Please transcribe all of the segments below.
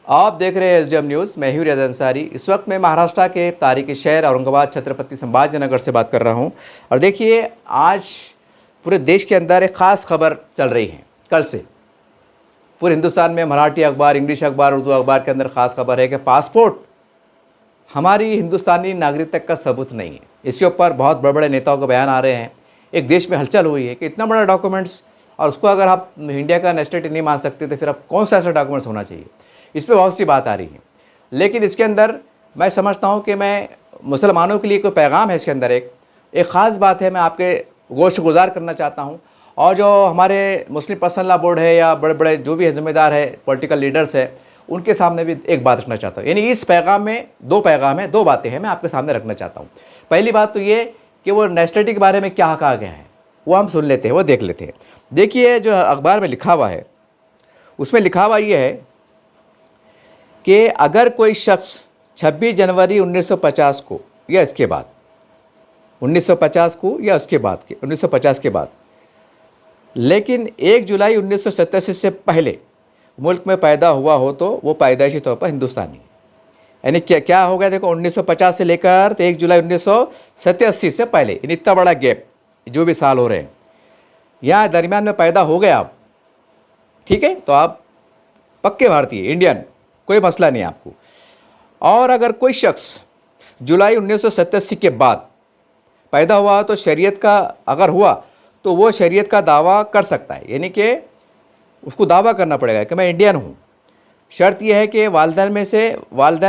आप देख रहे हैं एसडीएम न्यूज़। मैं हूं रियाज अंसारी। इस वक्त मैं महाराष्ट्र के तारीखी शहर औरंगाबाद छत्रपति संभाजीनगर से बात कर रहा हूं। और देखिए, आज पूरे देश के अंदर एक ख़ास खबर चल रही है। कल से पूरे हिंदुस्तान में मराठी अखबार, इंग्लिश अखबार, उर्दू अखबार के अंदर ख़ास खबर है कि पासपोर्ट हमारी हिंदुस्तानी नागरिकता का सबूत नहीं है। इसके ऊपर बहुत बड़े बड़े नेताओं के बयान आ रहे हैं। एक देश में हलचल हुई है कि इतना बड़ा डॉक्यूमेंट्स, और उसको अगर आप इंडिया का नेशनलिटी नहीं मान सकते तो फिर आप कौन सा ऐसा डॉक्यूमेंट्स होना चाहिए। इस पर बहुत सी बात आ रही है। लेकिन इसके अंदर मैं समझता हूँ कि मैं मुसलमानों के लिए कोई पैगाम है। इसके अंदर एक ख़ास बात है, मैं आपके गोश गुजार करना चाहता हूँ। और जो हमारे मुस्लिम पर्सनल लॉ बोर्ड है या बड़े बड़े जो भी जिम्मेदार है, पॉलिटिकल लीडर्स है, उनके सामने भी एक बात रखना चाहता हूँ। यानी इस पैगाम में दो पैगाम है, दो बातें हैं, मैं आपके सामने रखना चाहता हूँ। पहली बात तो ये कि वो नेशनलिटी के बारे में क्या कहा गया है वो हम सुन लेते हैं, वो देख लेते हैं। देखिए, जो अखबार में लिखा हुआ है उसमें लिखा हुआ ये है कि अगर कोई शख्स 26 जनवरी 1950 को या इसके बाद 1950 को या उसके बाद के 1950 के बाद, लेकिन 1 जुलाई 1987 से पहले मुल्क में पैदा हुआ हो तो वो पैदाइशी तौर पर हिंदुस्तानी। यानी क्या हो गया, देखो 1950 से लेकर 1 जुलाई 1987 से पहले, इन इतना बड़ा गैप, जो भी साल हो रहे हैं, यहाँ दरमियान में पैदा हो गए आप, ठीक है, तो आप पक्के भारतीय, इंडियन, कोई मसला नहीं आपको। और अगर कोई शख्स जुलाई 1987 के बाद पैदा हुआ तो शरीयत का अगर हुआ तो वो शरीयत का दावा कर सकता है। यानी कि उसको दावा करना पड़ेगा कि मैं इंडियन हूँ। शर्त यह है कि वालिदैन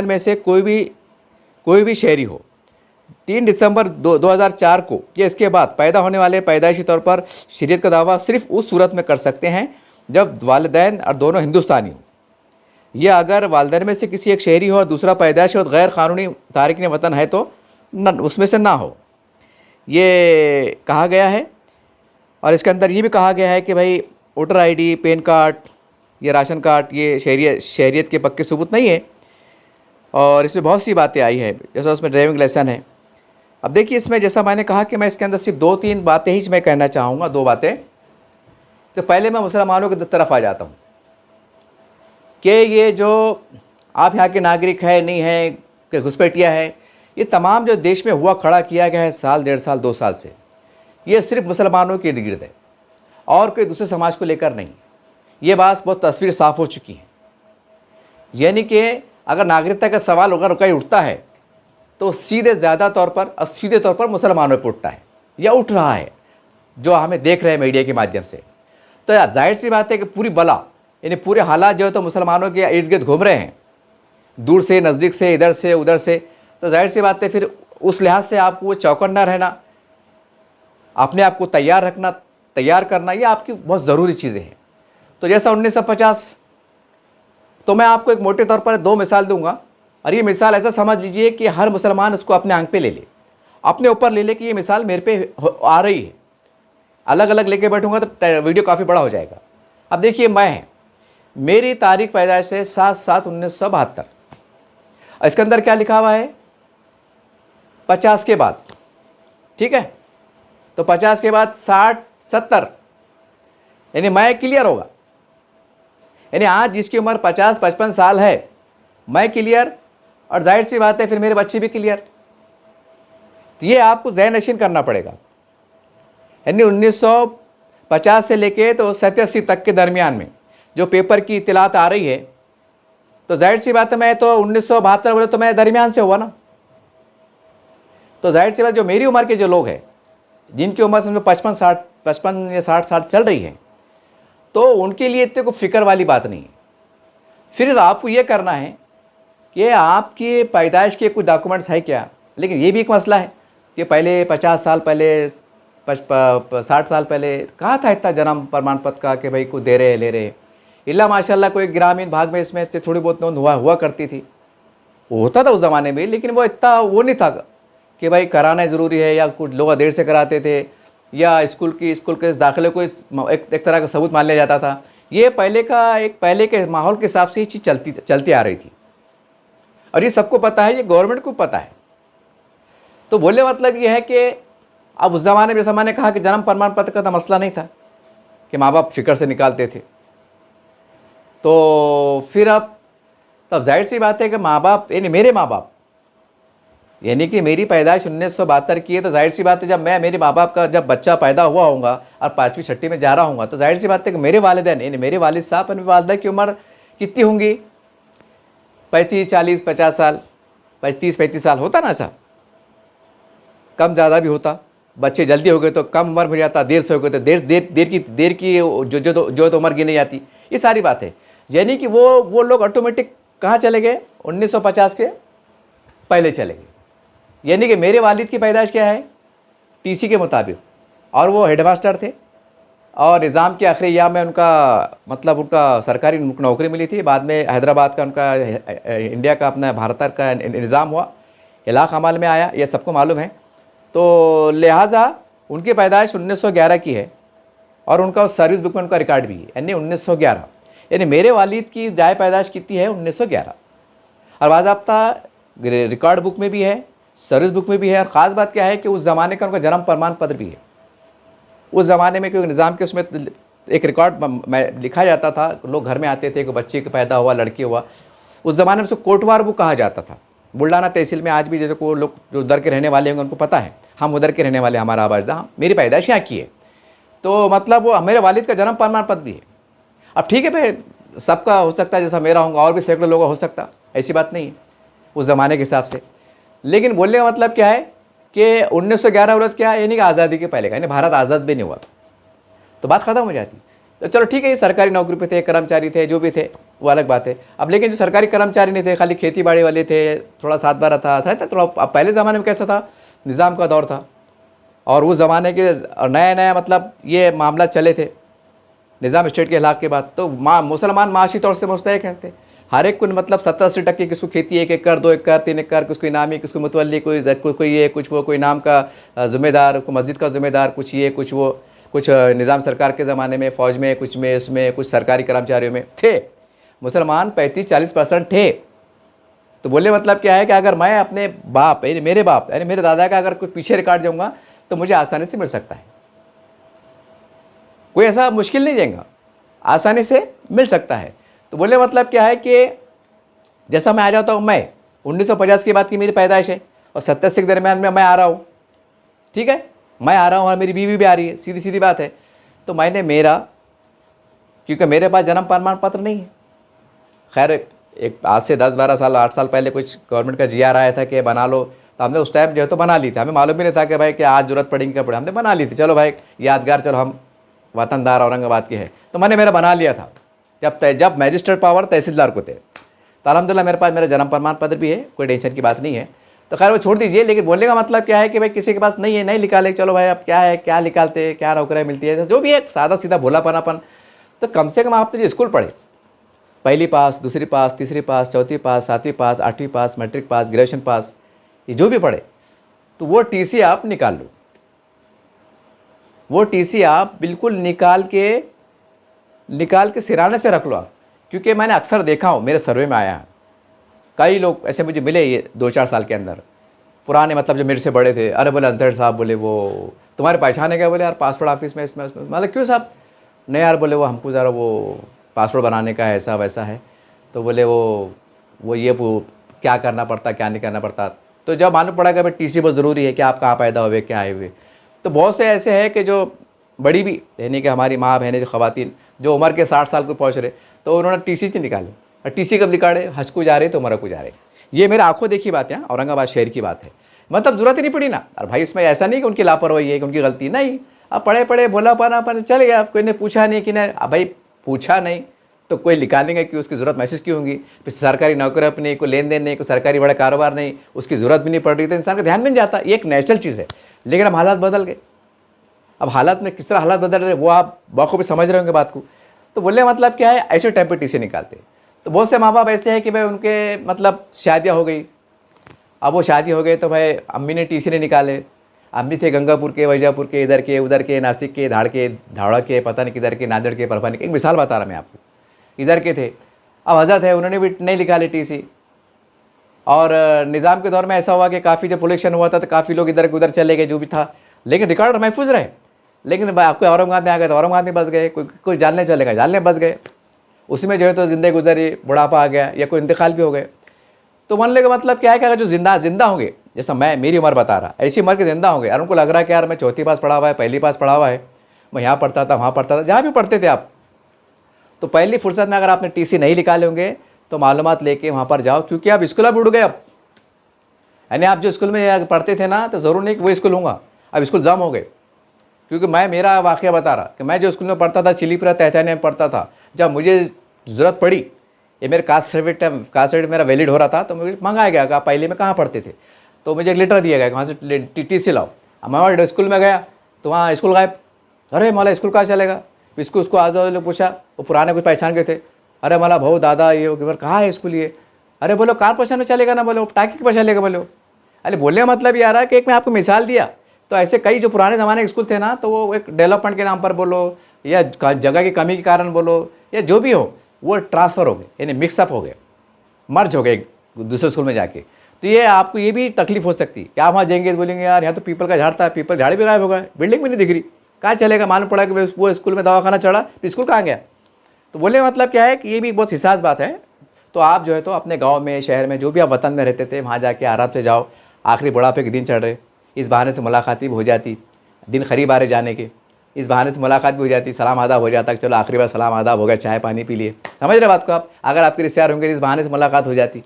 में से कोई भी शहरी हो। 3 दिसंबर 2004 को या इसके बाद पैदा होने वाले पैदाइशी तौर पर शरीयत का दावा सिर्फ उस सूरत में कर सकते हैं जब वालिदैन और दोनों हिंदुस्तानी हो। यह अगर वालिदैन में से किसी एक शहरी हो और दूसरा पैदाइशी और गैर कानूनी तारिकिन वतन है तो उसमें से ना हो, ये कहा गया है। और इसके अंदर ये भी कहा गया है कि भाई वोटर आईडी, पैन कार्ड या राशन कार्ड ये शहरियत के पक्के सबूत नहीं है। और इसमें बहुत सी बातें आई हैं, जैसा उसमें ड्राइविंग लाइसेंस है। अब देखिए, इसमें जैसा मैंने कहा कि मैं इसके अंदर सिर्फ 2-3 बातें ही मैं कहना चाहूँगा, 2 बातें। तो पहले मैं मुसलमानों की तरफ आ जाता हूँ कि ये जो आप यहाँ के नागरिक है नहीं है कि घुसपैठिया है, ये तमाम जो देश में हुआ खड़ा किया गया है साल, 1.5 साल, 2 साल से, ये सिर्फ मुसलमानों के इर्द गिर्द है और कोई दूसरे समाज को लेकर नहीं। ये बात बहुत तस्वीर साफ़ हो चुकी है। यानी कि अगर नागरिकता का सवाल अगर कहीं उठता है तो सीधे तौर पर मुसलमानों पर उठता है या उठ रहा है, जो हमें देख रहे हैं मीडिया के माध्यम से। तो यार जाहिर सी बात है कि पूरी बला, यानी पूरे हालात जो है तो मुसलमानों के इर्द गिर्द घूम रहे हैं, दूर से, नज़दीक से, इधर से, उधर से। तो जाहिर सी बात है फिर उस लिहाज से आपको वो चौकन्ना रहना, अपने आप को तैयार रखना, तैयार करना, ये आपकी बहुत ज़रूरी चीज़ें हैं। तो जैसा 1950, तो मैं आपको एक मोटे तौर पर 2 मिसाल दूंगा। और ये मिसाल ऐसा समझ लीजिए कि हर मुसलमान उसको अपने आंख पे ले ले, अपने ऊपर ले ले कि ये मिसाल मेरे पे आ रही है। अलग अलग लेके बैठूंगा तो वीडियो काफ़ी बड़ा हो जाएगा। अब देखिए, मेरी तारीख पैदाइश है 7/7/1972। इसके अंदर क्या लिखा हुआ है, 50 के बाद, ठीक है। तो 50 के बाद 60, 70, यानी मैं क्लियर होगा। यानी आज जिसकी उम्र 50-55 साल है, मैं क्लियर, और जाहिर सी बात है फिर मेरे बच्चे भी क्लियर। तो ये आपको ज़हन नशीन करना पड़ेगा। यानी 1950 से लेके तो 87 तक के दरमियान में जो पेपर की इत्तलात आ रही है, तो जाहिर सी बात है मैं तो 1972 बोले तो मैं दरमियान से हुआ ना। तो जाहिर सी बात, जो मेरी उम्र के जो लोग हैं, जिनकी उम्र समझो 55 या 60 चल रही है, तो उनके लिए इतने को फिक्र वाली बात नहीं है। फिर आपको ये करना है कि आपकी पैदाइश के कुछ डॉक्यूमेंट्स है क्या। लेकिन ये भी एक मसला है कि पहले 50 साल पहले, 60 साल पहले कहा था इतना जन्म प्रमाण पत्र का कि भाई को दे रहे ले रहे। इल्ला माशाल्लाह कोई ग्रामीण भाग में इसमें थोड़ी बहुत नोंद हुआ करती थी, वो होता था उस ज़माने में। लेकिन वो इतना वो नहीं था कि भाई कराना ज़रूरी है, या कुछ लोग देर से कराते थे, या स्कूल के दाखिले को एक तरह का सबूत मान लिया जाता था। ये पहले के माहौल के हिसाब से ये चीज़ चलती आ रही थी, और ये सबको पता है, ये गवर्नमेंट को पता है। तो बोले मतलब ये है कि अब उस ज़माने में, जैसा मैंने कहा कि जन्म प्रमाण पत्र का तो मसला नहीं था कि माँ बाप फिक्र से निकालते थे। तो फिर अब तो अब जाहिर सी बात है कि माँ बाप यानी मेरे माँ बाप, यानी कि मेरी पैदाइश 1972 की है, तो जाहिर सी बात है जब मैं मेरे माँ बाप का जब बच्चा पैदा हुआ होगा और 5वीं 6वीं में जा रहा हूँगा, तो जाहिर सी बात है कि मेरे वालिदैन यानी मेरे वालिद साहब और मेरी वालदा की उम्र कितनी होंगी, 35 40 50 साल, 30-35 साल होता ना ऐसा, कम ज़्यादा भी होता। बच्चे जल्दी हो गए तो कम उम्र में जाता, देर से हो गए तो देर की जो तो उम्र गिनी जाती। ये सारी बात है, यानी कि वो लोग ऑटोमेटिक कहाँ चले गए, 1950 के पहले चले गए। यानी कि मेरे वालिद की पैदाइश क्या है, टीसी के मुताबिक, और वो हेडमास्टर थे और निज़ाम के आखिरी अय्याम में उनका सरकारी नौकरी मिली थी। बाद में हैदराबाद का उनका इंडिया का अपना भारत का निज़ाम हुआ, इलाक़ अमल में आया, ये सबको मालूम है। तो लिहाजा उनकी पैदाइश 1911 की है और उनका उस सर्विस बुक में उनका रिकॉर्ड भी है, यानी 1911। यानी मेरे वालिद की जाए पैदाइश कितनी है, 1911, और बाज़ाब्ता रिकॉर्ड बुक में भी है, सर्विस बुक में भी है। और ख़ास बात क्या है कि उस ज़माने का उनका जन्म प्रमाण पत्र भी है। उस ज़माने में क्योंकि निज़ाम के उसमें एक रिकॉर्ड में लिखा जाता था, लोग घर में आते थे कि बच्चे का पैदा हुआ, लड़की हुआ, उस ज़माने में उसको कोटवार बुक कहा जाता था। बुल्ढाना तहसील में आज भी जैसे को लोग जो उधर के रहने वाले होंगे उनको पता है, हम उधर के रहने वाले, हमारा आबाजदा, मेरी पैदाइश यहाँ की है, तो मतलब वो मेरे वालिद का जन्म प्रमाण पत्र भी है। अब ठीक है भाई, सबका हो सकता है, जैसा मेरा होगा और भी सैकड़ों लोगों हो सकता, ऐसी बात नहीं है उस ज़माने के हिसाब से। लेकिन बोलने का मतलब क्या है कि 1911 वर्ष क्या है, यानी कि आज़ादी के पहले का, यानी भारत आज़ाद भी नहीं हुआ था, तो बात ख़त्म हो जाती। तो चलो ठीक है, ये सरकारी नौकरी पे थे, कर्मचारी थे, जो भी थे वो अलग बात है। अब लेकिन जो सरकारी कर्मचारी नहीं थे, खाली खेती बाड़ी वाले थे, थोड़ा 7-12 था थोड़ा। अब पहले ज़माने में कैसा था, निज़ाम का दौर था और उस ज़माने के नया मतलब ये मामला चले थे निज़ाम स्टेट के हिलाक के बाद। तो मुसलमान माशी तौर से मुस्तहिक थे, हर एक को मतलब 70-80% किसको खेती 1 एकड़ 2 एकड़ 3 एकड़, किसको इनामी, किसको मुतवल्ली, कोई ये कुछ वो, कोई नाम का ज़िम्मेदार, कोई मस्जिद का ज़िम्मेदार, कुछ ये कुछ वो, कुछ निज़ाम सरकार के ज़माने में फ़ौज में, कुछ में इसमें, कुछ सरकारी कर्मचारियों में थे मुसलमान 35-40% थे। तो बोले मतलब क्या है कि अगर मैं अपने बाप यानी मेरे बाप यानी मेरे दादा का अगर कुछ पीछे रिकॉर्ड जाऊँगा तो मुझे आसानी से मिल सकता है, कोई ऐसा मुश्किल नहीं जाएगा, आसानी से मिल सकता है। तो बोले मतलब क्या है कि जैसा मैं आ जाता हूँ, मैं 1950 के बाद की मेरी पैदाइश है और 87 के दरमियान में मैं आ रहा हूँ, ठीक है, मैं आ रहा हूँ और मेरी बीवी भी आ रही है, सीधी सीधी बात है। तो मैंने मेरा, क्योंकि मेरे पास जन्म प्रमाण पत्र नहीं है, खैर एक आज से 10-12 साल 8 साल पहले कुछ गवर्नमेंट का GR आया था कि बना लो, तो हमने उस टाइम जो है तो बना ली थी, हमें मालूम भी नहीं था कि भाई कि आज ज़रूरत पड़ेगी क्या पड़े, हमने बना ली थी, चलो भाई यादगार, चलो हम वतनदार औरंगाबाद के हैं, तो मैंने मेरा बना लिया था। जब मैजिस्ट्रेट पावर तहसीलदार को थे, तो अल्हम्दुलिल्लाह मेरे पास मेरा जन्म प्रमाण पत्र भी है, कोई टेंशन की बात नहीं है। तो खैर वो छोड़ दीजिए, लेकिन बोलने का मतलब क्या है कि भाई किसी के पास नहीं है, नहीं निकाले, चलो भाई अब क्या है, क्या निकालते हैं, क्या नौकरी मिलती है, जो भी है सादा सीधा भोलापनापन। तो कम से कम आप तो जो स्कूल पढ़े, पहली पास, दूसरी पास, तीसरी पास, चौथी पास, 7वीं पास, 8वीं पास, मैट्रिक पास, ग्रेजुएशन पास, ये जो भी पढ़े, तो वो TC आप निकाल लो, वो TC आप बिल्कुल निकाल के सिराने से रख लो आप। क्योंकि मैंने अक्सर देखा हूँ, मेरे सर्वे में आया है, कई लोग ऐसे मुझे मिले ये 2-4 साल के अंदर, पुराने मतलब जो मेरे से बड़े थे, अरे बोले अंसर साहब, बोले वो तुम्हारे पहचान है क्या, बोले यार पासपोर्ट ऑफिस में इसमें मतलब क्यों साहब, नहीं यार, बोले वो हमको ज़रा वो पासपोर्ट बनाने का ऐसा वैसा है, तो बोले वो ये क्या करना पड़ता, क्या नहीं करना पड़ता। तो जब मालूम पड़ा कि भाई TC बहुत ज़रूरी है कि आप कहाँ पैदा हुए, क्या आए हुए, तो बहुत से ऐसे हैं कि जो बड़ी भी यानी कि हमारी माँ बहनें, जो ख़वातीन जो उम्र के 60 साल को पहुँच रहे, तो उन्होंने TC नहीं निकाले, और TC कब निकाले, हज को जा रहे तो उम्र को जा रहे। ये मेरे आंखों देखी बात है, औरंगाबाद शहर की बात है, मतलब ज़रूरत ही नहीं पड़ी ना। और भाई इसमें ऐसा नहीं कि उनकी लापरवाही है, कि उनकी गलती नहीं, अब पढ़े भोलापन चल गया, कोई ने पूछा नहीं कि नहीं, अब भाई पूछा नहीं तो कोई निकालेंगे कि उसकी ज़रूरत महसूस क्यों होगी, फिर सरकारी नौकरी अपनी, कोई लेन देन नहीं, कोई सरकारी बड़ा कारोबार नहीं, उसकी ज़रूरत भी नहीं पड़ रही, तो इंसान का ध्यान भी नहीं जाता, ये एक नेचुरल चीज़ है। लेकिन अब हालात बदल गए, अब हालात में किस तरह हालात बदल रहे वो आप बखूबी समझ रहे होंगे बात को। तो बोलने मतलब क्या है, ऐसे टाइम पर TC निकालते। तो बहुत से माँ बाप ऐसे हैं कि भाई उनके मतलब शादियाँ हो गई, अब वो शादी हो गए तो भाई अम्मी ने TC नहीं निकाले, अम्मी थे गंगापुर के, वैजापुर के, इधर के उधर के, नासिक के, धाड़ा के, पता नहीं किधर के, नांदेड़ के, परफानी के, एक मिसाल बता रहा मैं आपको, इधर के थे। अब हज़रत है, उन्होंने भी नहीं निकाले TC। और निज़ाम के दौर में ऐसा हुआ कि काफ़ी जब इलेक्शन हुआ था तो काफ़ी लोग इधर उधर चले गए, जो भी था, लेकिन रिकॉर्ड महफूज रहे। लेकिन आपको औरंगाबाद में आ गए तो औरंगाबाद में बस गए, कोई जानने चले गए, जानने बस गए, उसी में जो है तो ज़िंदगी गुजरी, बुढ़ापा आ गया या कोई इंतकाल भी हो गए। तो मरने का मतलब क्या है कि अगर जो जिंदा होंगे, जैसा मैं मेरी उम्र बता रहा, ऐसी उम्र के जिंदा होंगे और उनको लग रहा है कि यार मैं चौथी पास पढ़ा हुआ है, पहली पास पढ़ा हुआ है, मैं यहाँ पढ़ता था वहाँ पढ़ता था, जहाँ भी पढ़ते थे आप, तो पहली फुर्सत में अगर आपने टीसी नहीं निकाले होंगे तो मालूमात लेके वहाँ पर जाओ, क्योंकि आप स्कूल अब उड़ गए। अब यानी आप जो स्कूल में पढ़ते थे ना, तो ज़रूर नहीं कि वो स्कूल होगा, अब स्कूल जम हो गए। क्योंकि मैं मेरा वाक़या बता रहा कि मैं जो स्कूल में पढ़ता था, चिलीपुरा तहतानी में पढ़ता था, जब मुझे ज़रूरत पड़ी, ये मेरे कास्ट सर्टिफिकेट मेरा वैलिड हो रहा था, तो मुझे मंगाया गया कि पहले में कहाँ पढ़ते थे, तो मुझे एक लेटर दिया गया कि वहाँ से टीसी लाओ। अब मैं वहाँ स्कूल में गया तो वहाँ स्कूल गायब। अरे मौला स्कूल कहाँ चलेगा, उसको आज लोग पूछा, वो पुराने कुछ पहचान गए थे, अरे मौला भाऊ दादा ये कहाँ है स्कूल ये, अरे बोलो कार पहचान में चलेगा ना, बोलो टाकी पर चलेगा, बोलो। अरे बोलने का मतलब ये आ रहा है कि एक मैं आपको मिसाल दिया, तो ऐसे कई जो पुराने ज़माने के स्कूल थे ना, तो वो एक डेवलपमेंट के नाम पर बोलो या जगह की कमी के कारण बोलो या जो भी हो, वो ट्रांसफ़र हो गए, यानी मिक्सअप हो गए, मर्ज हो गए एक दूसरे स्कूल में जाके। तो ये आपको ये भी तकलीफ हो सकती है कि आप वहाँ जाएंगे तो बोलेंगे यार यहाँ तो पीपल का झाड़ था, पीपल झाड़ भी गायब हो गया, बिल्डिंग भी नहीं दिख रही, कहाँ चलेगा। मालूम पड़ा कि वो स्कूल में दवाखाना चढ़ा, तो स्कूल कहाँ गया। तो बोलने का मतलब क्या है कि ये भी बहुत हिसास बात है। तो आप जो है तो अपने गाँव में, शहर में, जो भी आप वतन में रहते थे, वहाँ जाके आराम से जाओ। आखिरी बुढ़ापे के दिन चढ़ रहे, इस बहाने से मुलाकात भी हो जाती, दिन करीब आ रहे जाने के, इस बहाने से मुलाकात भी हो जाती, सलाम आदाब हो जाता कि चलो आखिरी बार सलाम आदाब हो गया, चाय पानी पी लिए। समझ रहे बात को आप। अगर आपके रिश्तेदार होंगे तो इस बहाने से मुलाकात हो जाती,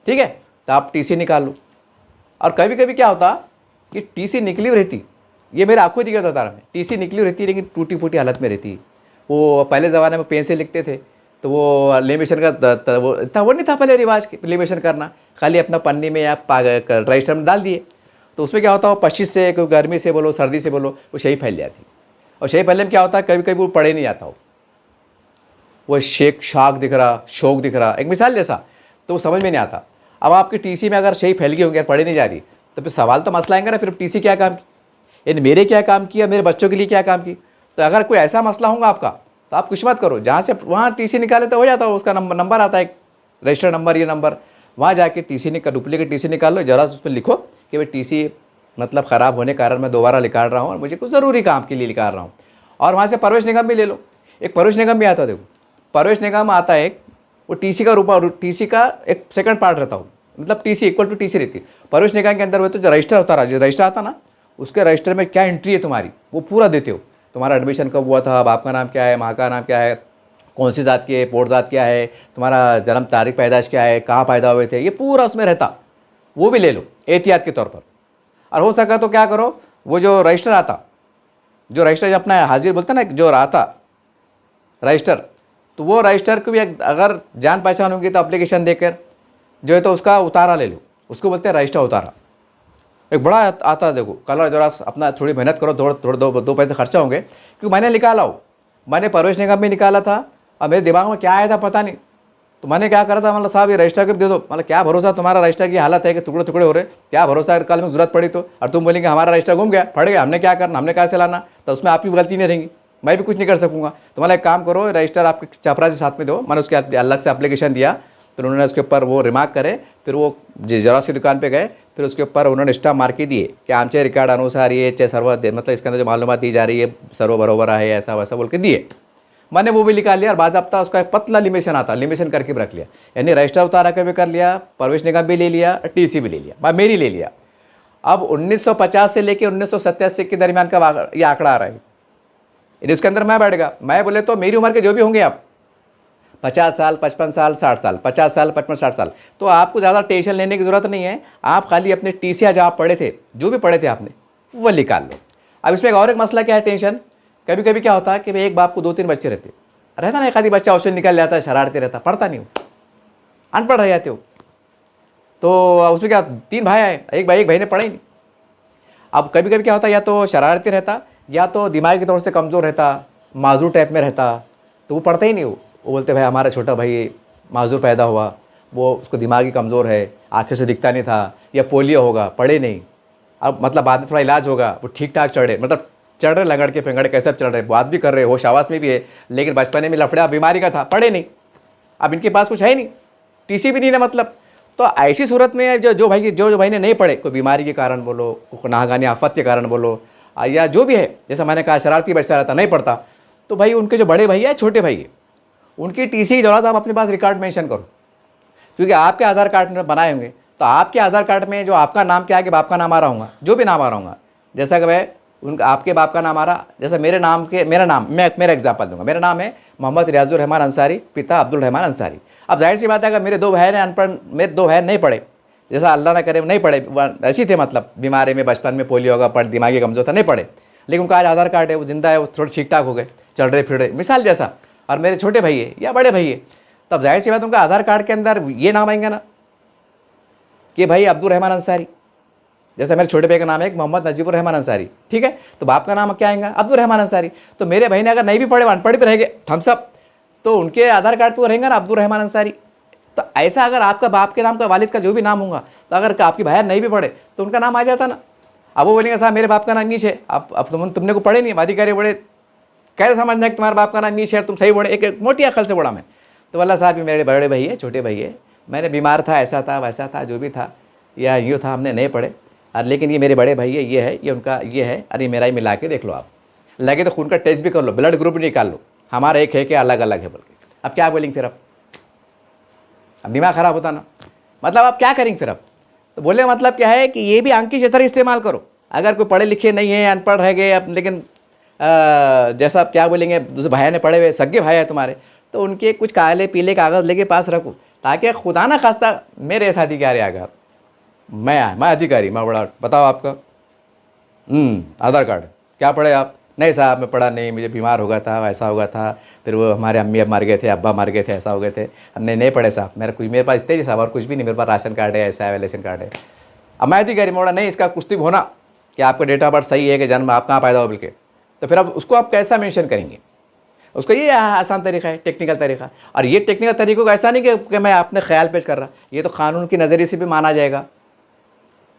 ठीक है। तो आप टीसी निकाल लो। और कभी कभी क्या होता कि टीसी निकली हुई रहती, ये मेरे आंखों दिखा था मैं, टीसी निकली रहती है लेकिन टूटी फूटी हालत में रहती। वो पहले ज़माने में पेन से लिखते थे, तो वो लेमिनेशन का वो नहीं था पहले रिवाज लेमिनेशन करना, खाली अपना पन्नी में या रजिस्टर में डाल दिए। तो उसमें क्या होता है, वो 25 से, कोई गर्मी से बोलो, सर्दी से बोलो, वो शही फैल जाती। और शही फैलने में क्या होता है, कभी कभी वो पढ़े नहीं आता हो, वो शाख दिख रहा, शोक दिख रहा, एक मिसाल जैसा, तो वो समझ में नहीं आता। अब आपकी टीसी में अगर शही फैल गई होंगी, पढ़े नहीं जा रही, तो फिर सवाल तो मसला आएंगे ना, फिर टीसी क्या काम की, यानी मेरे क्या काम किया, मेरे बच्चों के लिए क्या काम की। तो अगर कोई ऐसा मसला होगा आपका, तो आप कुछ मत करो, जहाँ से वहाँ टीसी निकाले तो हो जाता है, उसका नंबर आता है, रजिस्टर नंबर, ये नंबर, वहाँ जाके डुप्लीकेट टीसी निकाल लो, जरा उस पर लिखो कि भाई टीसी मतलब ख़राब होने के कारण मैं दोबारा निकाल रहा हूँ और मुझे कुछ ज़रूरी काम के लिए निकाल रहा हूँ। और वहाँ से प्रवेश निगम भी ले लो, एक प्रवेश निगम भी आता है, देखो प्रवेश निगम आता है एक, वो टीसी का टीसी का एक सेकंड पार्ट रहता हो, मतलब टीसी इक्वल टू टीसी रहती है। प्रवेश निगम के अंदर वो तो जो रजिस्टर होता है, जो रजिस्टर आता ना, उसके रजिस्टर में क्या एंट्री है तुम्हारी, वो पूरा देते हो। तुम्हारा एडमिशन कब हुआ था, बाप का नाम क्या है, माँ का नाम क्या है, कौन सी जात की है, पोर्ट जात क्या है, तुम्हारा जन्म तारीख पैदाइश क्या है, कहाँ पैदा हुए थे, ये पूरा उसमें रहता, वो भी ले लो एहतियात के तौर पर। और हो सका तो क्या करो, वो जो रजिस्टर आता, जो रजिस्टर अपना हाजिर बोलते हैं ना, जो आता रजिस्टर, तो वो रजिस्टर को भी अगर जान पहचान होगी तो एप्लीकेशन देकर जो है तो उसका उतारा ले लो, उसको बोलते हैं रजिस्टर उतारा। एक बड़ा आता है, देखो कलर, जरा अपना थोड़ी मेहनत करो, थोड़े दो पैसे खर्चा होंगे, क्योंकि मैंने निकाला हो, मैंने प्रवेश निगम में निकाला था, और मेरे दिमाग में क्या आया था पता नहीं, तो मैंने क्या करा था, मतलब साहब ये रजिस्टर दे दो, मतलब क्या भरोसा तुम्हारा रजिस्टर की हालत है कि टुकड़े टुकड़े हो रहे, क्या भरोसा है कल में जरूरत पड़ी तो, और तुम बोलेंगे हमारा रजिस्टर घूम गया, फट गया, हमने क्या करना, हमने कैसे लाना, तो उसमें आपकी गलती नहीं रहेंगी, मैं भी कुछ नहीं कर सकूँगा। तो मतलब एक काम करो, रजिस्टर आपके चपरा के साथ में दो, मैंने उसके अलग से एप्लीकेशन दिया, फिर उन्होंने उसके ऊपर वो रिमार्क करे, फिर वो जेरॉक्स की दुकान पे गए, फिर उसके ऊपर उन्होंने स्टाम्प मार के दिए कि आमचे रिकॉर्ड अनुसार ये मतलब इसके अंदर जो मालूमात दी जा रही है सर्व बरोबर है, ऐसा वैसा बोल के दिए। मैंने वो भी निकाल लिया, और बाज़ाब्ता उसका एक पतला लिमिशन आता, लिमिशन करके भी रख लिया, यानी रजिस्टर उतारा के भी कर लिया, प्रवेश निगम भी ले लिया, टीसी भी ले लिया, मेरी ले लिया। अब 1950 से लेकर 1987 के दरमियान का ये आंकड़ा आ रहा है, इसके अंदर मैं बैठेगा, मैं बोले तो मेरी उम्र के जो भी होंगे आप 50 साल, 55 साल, 60 साल, 50 साल, 55, 60 साल, तो आपको ज़्यादा टेंशन लेने की ज़रूरत नहीं है। आप खाली अपने टीसी जहाँ आप पढ़े थे, जो भी पढ़े थे आपने, वो निकाल लो। अब इसमें एक और एक मसला क्या है, टेंशन। कभी कभी क्या होता है कि भाई एक बाप को 2-3 बच्चे रहता ना, एक आधी बच्चा औसत निकल जाता है, शरारती रहता, पढ़ता नहीं हो, अनपढ़ रह जाते हो, तो उसमें क्या 3 भाई आए, एक भाई ने पढ़ा ही नहीं। अब कभी कभी क्या होता है, या तो शरारती रहता, या तो दिमागी तौर से कमज़ोर रहता, माजूर टाइप में रहता, तो वो पढ़ता ही नहीं। वो बोलते भाई हमारा छोटा भाई माजूर पैदा हुआ, वो उसको दिमागी कमज़ोर है, आँखें से दिखता नहीं था, या पोलियो होगा, पढ़े नहीं। अब मतलब बाद में थोड़ा इलाज होगा, वो ठीक ठाक चढ़े, मतलब चढ़ रहे लगड़ के पेंगड़ कैसे चढ़ रहे, बात भी कर रहे, होश आवास में भी है, लेकिन बचपने में लफड़ा बीमारी का था, पढ़े नहीं। अब इनके पास कुछ है नहीं, टीसी भी नहीं ना, मतलब तो ऐसी सूरत में जो भाई ने नहीं पढ़े, कोई बीमारी के कारण बोलो, कोई नागानी आफत के कारण बोलो, या जो भी है, जैसा मैंने कहा शरारती बच्चा रहता, नहीं पढ़ता, तो भाई उनके जो बड़े भाई है, छोटे भाई है, उनकी टीसी की जरूरत आप अपने पास रिकॉर्ड मेंशन करो, क्योंकि आपके आधार कार्ड में बनाए होंगे तो आपके आधार कार्ड में जो आपका नाम क्या है कि बाप का नाम आ रहा होगा, जो भी नाम आ रहा होगा, जैसा कि भाई उनका आपके बाप का नाम आ रहा, जैसे मेरे नाम के मेरा नाम, मैं मेरा एग्जाम्पल दूंगा, मेरा नाम है मोहम्मद रियाजुर रहमान अंसारी, पिता अब्दुल रहमान अंसारी। अब जाहिर सी बात है अगर मेरे 2 भाई ने अनपढ़, मेरे 2 भाई नहीं पढ़े, जैसा अल्लाह ना करे नहीं पढ़े, ऐसी थे मतलब बीमारी में बचपन में पोलियो होगा, पढ़ दिमागी कमजोर था, नहीं पढ़े, लेकिन उनका आज आधार कार्ड है, वो जिंदा है, वो थोड़े ठीक ठाक हो गए, चल रहे फिर रहे, मिसाल जैसा, और मेरे छोटे भाई है या बड़े भाई है, तब जाहिर सी बात उनका आधार कार्ड के अंदर ये नाम आएंगे ना कि भाई अब्दुल रहमान अंसारी, जैसे मेरे छोटे भाई का नाम है मोहम्मद नजीबुर रहमान अंसारी, ठीक है, तो बाप का नाम क्या आएगा, अब्दुल रहमान अंसारी। तो मेरे भाई ने अगर नहीं भी पढ़े, अनपढ़ भी रहेंगे हम सब, तो उनके आधार कार्ड पर रहेंगे ना अब्दुल रहमान अंसारी। तो ऐसा अगर आपका बाप के नाम का, वालिद का जो भी नाम होगा, तो अगर आपकी भाई नहीं भी पढ़े तो उनका नाम आ जाता ना। अब वो बोलेंगे साहब मेरे बाप का नाम मीश है, अब तुमने को पढ़े नहीं, अधिकारी बड़े कैसे समझना कि तुम्हारे बाप का नाम मीश है, तुम सही बोले, एक मोटी अकल से बोला मैं, तो बोला साहब ये मेरे बड़े भाई है, छोटे भाई है, मैंने बीमार था, ऐसा था वैसा था, जो भी था, या यूँ था, हमने नहीं पढ़े, और लेकिन ये मेरे बड़े भाई है, ये है, ये उनका ये है, अरे मेरा ही मिला के देख लो, आप लगे तो खून का टेस्ट भी कर लो, ब्लड ग्रुप भी निकाल लो, हमारा एक है कि अलग अलग है बोल के। अब क्या बोलेंगे फिर, अब दिमाग खराब होता ना, मतलब आप क्या करेंगे फिर अब। तो बोले मतलब क्या है कि ये भी अंक की तरह इस्तेमाल करो, अगर कोई पढ़े लिखे नहीं है, अनपढ़ रह गए, अब लेकिन जैसा आप क्या बोलेंगे, दूसरे भाई ने पढ़े हुए, सगे भाई है तुम्हारे, तो उनके कुछ काले पीले कागज़ लेके पास रखो, ताकि खुदा ना खास्ता मेरे ऐसा अधिकारी आ गया, मैं अधिकारी, मैं बड़ा, बताओ आपका आधार कार्ड क्या पढ़े आप, नहीं साहब मैं पढ़ा नहीं, मुझे बीमार हो गया था, ऐसा हो गया था, फिर वो हमारे अम्मी अब मर गए थे, अब्बा मर गए थे, ऐसा हो गए थे, हमने नहीं पढ़े साहब, मेरे पास इतने ही साहब, और कुछ भी नहीं, मेरे पास राशन कार्ड है, ऐसा है, रेशन कार्ड है। अब मैं अधिकारी मोड़ा नहीं, इसका कुछ तो होना कि आपका डेट ऑफ बर्थ सही है कि जन्म आप कहाँ पैदा हो बिल्कुल, तो फिर अब उसको आप कैसा मेंशन करेंगे, उसका ये आसान तरीका है, टेक्निकल तरीका। और ये टेक्निकल तरीकों का ऐसा नहीं कि मैं अपने ख्याल पेश कर रहा, ये तो कानून की नज़रिए से भी माना जाएगा,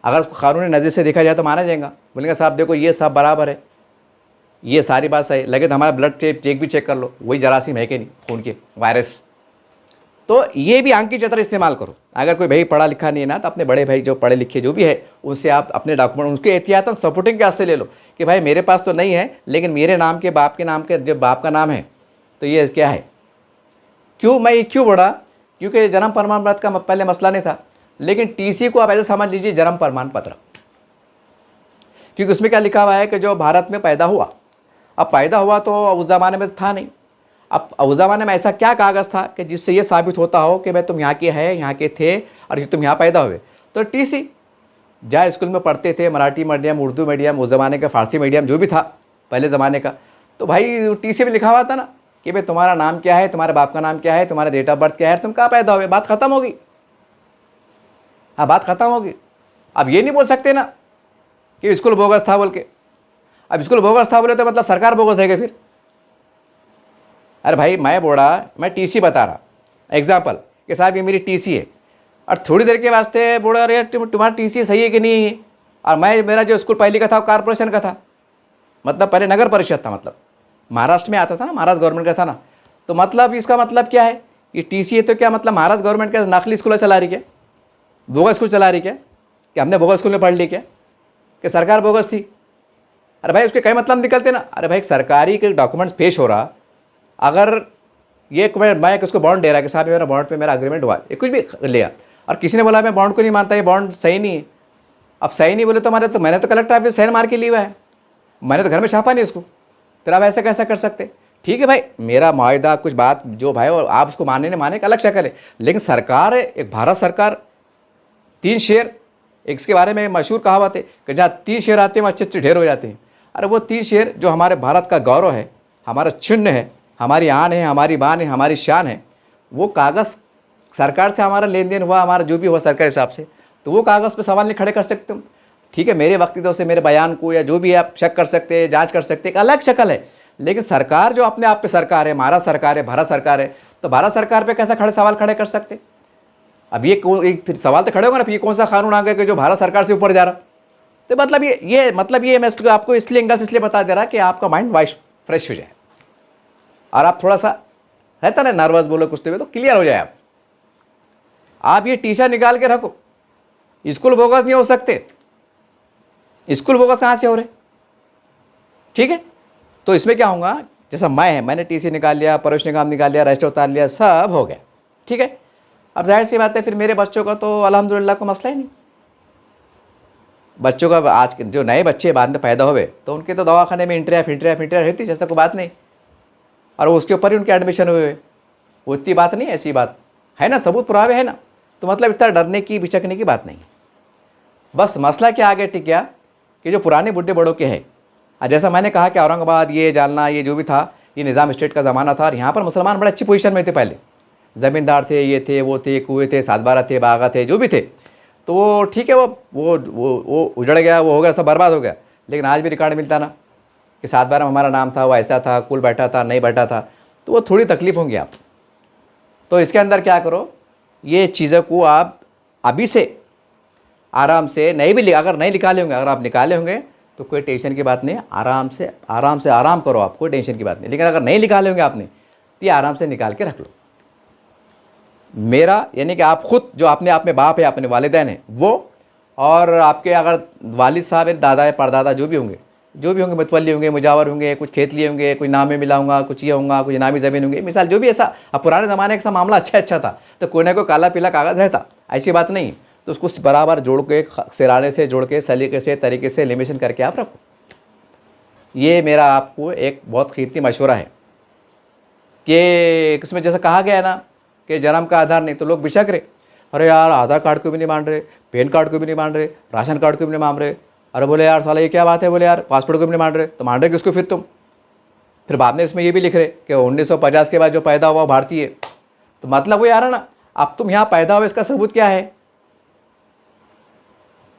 अगर उसको कानूनी नज़र से देखा जाए तो माना जाएगा। बोलेंगे साहब देखो ये सब बराबर है, ये सारी बात सही, लगे तो हमारा ब्लड चेक भी चेक कर लो, वही जरासीम है कि नहीं, खून के वायरस। तो ये भी अंक की तरह इस्तेमाल करो। अगर कोई भाई पढ़ा लिखा नहीं है ना, तो अपने बड़े भाई जो पढ़े लिखे जो भी है, उनसे आप अपने डॉक्यूमेंट, उसके एहतियातन सपोर्टिंग के वास्ते ले लो कि भाई मेरे पास तो नहीं है, लेकिन मेरे नाम के बाप के नाम के जब बाप का नाम है तो ये क्या है। क्यों मैं ये क्यों बोला, क्योंकि जन्म प्रमाण पत्र का पहले मसला नहीं था, लेकिन टीसी को आप ऐसे समझ लीजिए जन्म प्रमाण पत्र, क्योंकि उसमें क्या लिखा हुआ है कि जो भारत में पैदा हुआ, अब पैदा हुआ तो उस ज़माने में था नहीं, अब उस ज़माने में ऐसा क्या कागज़ था कि जिससे ये साबित होता हो कि भाई तुम यहाँ के हैं, यहाँ के थे और तुम यहाँ पैदा हुए। तो टीसी, जहाँ स्कूल में पढ़ते थे, मराठी मीडियम, उर्दू मीडियम, उस ज़माने का फारसी मीडियम जो भी था पहले ज़माने का, तो भाई टीसी में लिखा हुआ था ना कि भाई तुम्हारा नाम क्या है, तुम्हारे बाप का नाम क्या है, तुम्हारा डेट ऑफ बर्थ क्या है, तुम कहाँ पैदा हुए, बात ख़त्म होगी। हाँ बात ख़त्म होगी। अब ये नहीं बोल सकते ना कि स्कूल बोगस था बोल के, अब स्कूल बोगस था बोले तो मतलब सरकार बोगस है क्या फिर। अरे भाई मैं बोला, मैं टीसी बता रहा एग्जाम्पल कि साहब ये मेरी टीसी है, और थोड़ी देर के वास्ते बोला अरे तुम्हारा टीसी सही है कि नहीं है, और मेरा जो स्कूल पहले का था वो कारपोरेशन का था, मतलब पहले नगर परिषद था, मतलब महाराष्ट्र में आता था ना, महाराष्ट्र गवर्नमेंट का था ना, तो मतलब इसका मतलब क्या है, ये टीसी है तो क्या मतलब महाराष्ट्र गवर्नमेंट का नकली स्कूल चला रही क्या, बोगस स्कूल चला रही क्या, कि हमने बोगस स्कूल में पढ़ ली क्या, कि सरकार बोगस थी। अरे भाई उसके कई मतलब निकलते ना। अरे भाई सरकारी के डॉक्यूमेंट्स पेश हो रहा, अगर ये मैं उसको बॉन्ड दे रहा कि साहब मेरा बॉन्ड पे मेरा अग्रीमेंट हुआ, ये कुछ भी लिया, और किसी ने बोला मैं बॉन्ड को नहीं मानता, ये बॉन्ड सही नहीं है। अब सही नहीं बोले तो मैंने तो कलेक्टर ऑफिस साइन मार के लिया हुआ है, मैंने तो घर में छापा नहीं उसको, फिर आप ऐसा कैसा कर सकते। ठीक है भाई, मेरा मुआहदा कुछ बात जो भाई, और आप उसको माने नहीं माने एक अलग शक्ल है, लेकिन सरकार है एक, भारत सरकार 3 शेर, इसके बारे में मशहूर कहावत है कि जहाँ 3 शेर आते हैं अच्छे अच्छे ढेर हो जाते हैं। अरे वो 3 शेर जो हमारे भारत का गौरव है, हमारा चिन्ह है, हमारी आन है, हमारी बान है, हमारी शान है, वो कागज़ सरकार से हमारा लेन देन हुआ, हमारा जो भी हुआ सरकार हिसाब से, तो वो कागज़ पे सवाल नहीं खड़े कर सकते तुम। ठीक है, मेरे वक्तव्य से मेरे बयान को या जो भी आप शक कर सकते हैं, जांच कर सकते हैं, एक अलग शक्ल है, लेकिन सरकार जो अपने आप पे सरकार है, हमारा सरकार है, भारत सरकार है, तो भारत सरकार पे कैसा सवाल खड़े कर सकते। अब ये फिर सवाल तो खड़े होगा ना, फिर ये कौन सा कानून आ गया कि जो भारत सरकार से ऊपर जा रहा। तो मतलब ये मैं आपको इसलिए एंगल से इसलिए बता दे रहा कि आपका माइंड वाइस फ्रेश हो जाए, और आप थोड़ा सा रहता ना नर्वस बोलो कुछ तो क्लियर हो जाए। आप ये टीशा निकाल के रखो, स्कूल बोगस नहीं हो सकते, स्कूल बोगस कहाँ से हो रहे। ठीक है, तो इसमें क्या होगा जैसा मैं है, मैंने टीसी निकाल लिया, परोक्ष निकाम निकाल लिया, रजिस्टर उतार लिया, सब हो गया, ठीक है। अब जाहिर सी बात है, फिर मेरे बच्चों का तो अल्हम्दुलिल्लाह को मसला ही नहीं। बच्चों का आज के जो नए बच्चे बाद में पैदा हुए तो उनके तो दवाखाने में इंटरिया रहती, जैसा कोई बात नहीं, और उसके ऊपर ही उनके एडमिशन हुए, वो इतनी बात नहीं, ऐसी बात है ना, सबूत पुरावे है ना, तो मतलब इतना डरने की बिचकने की बात नहीं। बस मसला क्या आगे टिक गया कि जो पुराने बुढ़े बड़ों के हैं, जैसा मैंने कहा कि औरंगाबाद, ये जालना, ये जो भी था, ये निज़ाम स्टेट का ज़माना था, और यहाँ पर मुसलमान बड़े अच्छी पोजीशन में थे। पहले ज़मींदार थे, ये थे, वो थे, कुएँ थे, 7-12 थे, बागा थे, जो भी थे, तो वो ठीक है, वो उजड़ गया, वो हो गया, सब बर्बाद हो गया। लेकिन आज भी रिकॉर्ड मिलता ना कि 7-12 में हमारा नाम था, वो ऐसा था, कुल बैठा था, नहीं बैठा था, तो वो थोड़ी तकलीफ़ होंगी आप। तो इसके अंदर क्या करो, ये चीज़ों को आप अभी से आराम से, अगर नहीं निकाले होंगे, अगर आप निकाले होंगे तो कोई टेंशन की बात नहीं, आराम करो आप, कोई टेंशन की बात नहीं। लेकिन अगर नहीं निकाले होंगे आपने, तो ये आराम से निकाल के रख लो। मेरा यानी कि आप खुद जो अपने आप में बाप है, अपने वालिदैन हैं वो, और आपके अगर वालिद साहब हैं, दादा है, परदादा जो भी होंगे, मुतवल्ली होंगे, मुजावर होंगे, कुछ खेत लिए होंगे, कुछ नाम में मिला होगा, कुछ ये होगा, कुछ इनामी ज़मीन होंगे, मिसाल जो भी ऐसा। अब पुराने ज़माने का मामला अच्छा था, तो कोई ना कोई काला पीला कागज़ रहता, ऐसी बात नहीं। तो उसको बराबर जोड़ के, सिराने से जोड़ के, सलीके से, तरीके से लेमिनेशन करके आप रखो। ये मेरा आपको एक बहुत कीमती मशवरा है कि इसमें जैसा कहा गया है ना कि जन्म का आधार नहीं, तो लोग बिशक रहे, अरे यार आधार कार्ड को भी नहीं मान रहे, पैन कार्ड को भी नहीं मान रहे, राशन कार्ड को भी नहीं मान रहे, अरे बोले यार साला ये क्या बात है, बोले यार पासपोर्ट को भी नहीं मान रहे, तो मान रहे किसको फिर तुम? फिर बाद में इसमें ये भी लिख रहे कि 1950 के बाद जो पैदा हुआ भारतीय है, तो मतलब वो यार है ना, अब तुम यहाँ पैदा हुए, इसका सबूत क्या है?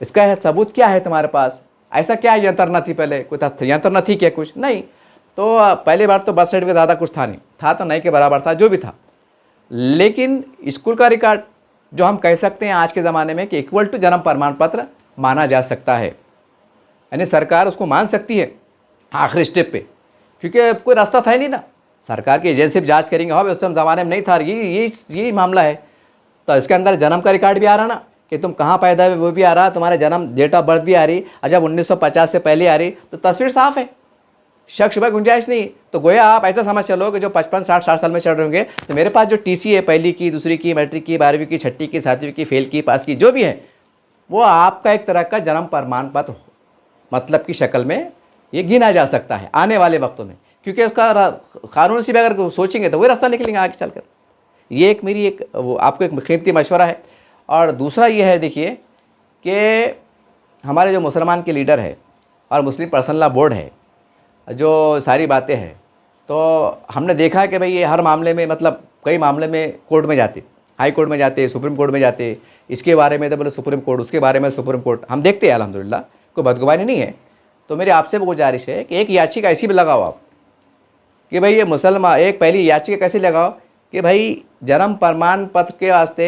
इसका है सबूत क्या है तुम्हारे पास? ऐसा क्या यंत्रणा थी पहले? कोई यंत्रणा थी क्या? कुछ नहीं। तो पहली बार तो बर्थ सर्टिफिकेट ज़्यादा कुछ था नहीं, था तो नहीं के बराबर था, जो भी था। लेकिन स्कूल का रिकॉर्ड जो हम कह सकते हैं आज के ज़माने में कि इक्वल टू जन्म प्रमाण पत्र माना जा सकता है, यानी सरकार उसको मान सकती है आखिरी स्टेप पे, क्योंकि कोई रास्ता था ही नहीं ना, सरकार की एजेंसी भी जांच करेंगे, हाँ उस टाइम ज़माने में नहीं था, यही मामला है। तो इसके अंदर जन्म का रिकॉर्ड भी आ रहा ना कि तुम कहाँ पैदा हुए वो भी आ रहा, तुम्हारे जन्म डेट ऑफ बर्थ भी आ रही, और जब 1950 से पहले आ रही तो तस्वीर साफ है, शक शुबह गुंजाइश नहीं। तो गोया आप ऐसा समझ चलो कि जो 55-60 साल में चढ़ रहे होंगे, तो मेरे पास जो टीसी है, पहली की, दूसरी की, मैट्रिक की, 12वीं की, 6ठी की, 7वीं की, फेल की, पास की, जो भी है, वो आपका एक तरह का जन्म प्रमाण पत्र मतलब की शक्ल में ये गिना जा सकता है आने वाले वक्तों में, क्योंकि उसका कानून से भी अगर सोचेंगे तो वही रास्ता निकलेंगे आगे चलकर। ये एक मेरी वो आपको एक कीमती मशवरा है। और दूसरा ये है, देखिए कि हमारे जो मुसलमान के लीडर है और मुस्लिम पर्सनल लॉ बोर्ड है, जो सारी बातें हैं, तो हमने देखा है कि भाई ये हर मामले में, मतलब कई मामले में कोर्ट में जाते, हाई कोर्ट में जाते, सुप्रीम कोर्ट में जाते, इसके बारे में तो बोले सुप्रीम कोर्ट, उसके बारे में सुप्रीम कोर्ट, हम देखते हैं अल्हम्दुलिल्लाह, कोई बदगुमानी नहीं है। तो मेरी आपसे गुजारिश है कि एक याचिका ऐसी भी लगाओ आप कि भाई ये मुसलमान, एक पहली याचिका कैसे लगाओ कि भाई जन्म प्रमाण पत्र के वास्ते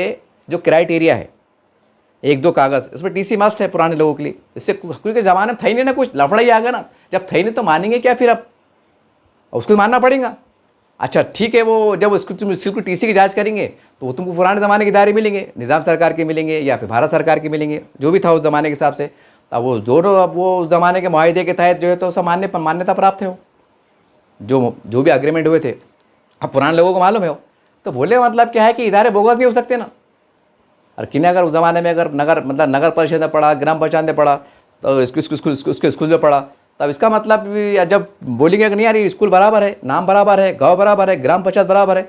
जो क्राइटेरिया है, 1-2 कागज़, उसमें टीसी मस्ट है पुराने लोगों के लिए, इससे क्योंकि ज़माने में था ही नहीं ना, कुछ लफड़ा ही आ गया ना, जब था ही नहीं तो मानेंगे क्या फिर? अब उसको मानना पड़ेगा। अच्छा ठीक है, वो जब तुम इसको टीसी की जांच करेंगे तो वो तुमको पुराने ज़माने के दायरे मिलेंगे, निज़ाम सरकार के मिलेंगे या फिर भारत सरकार के मिलेंगे, जो भी था उस ज़माने के हिसाब से। अब वो दोनों, अब वो उस ज़माने के मुआहदे के तहत जो है तो सब मान्यता प्राप्त है, हो जो भी अग्रीमेंट हुए थे, अब पुराने लोगों को मालूम है। तो बोले मतलब क्या है कि इदारे बोगस नहीं हो सकते ना। और किन्हें अगर उस ज़माने में अगर नगर परिषद में पढ़ा, ग्राम पंचायत में पढ़ा, तो उसके स्कूल में पढ़ा, तब इसका मतलब जब बोलेंगे कि नहीं यार ये स्कूल बराबर है, नाम बराबर है, गांव बराबर है, ग्राम पंचायत बराबर है,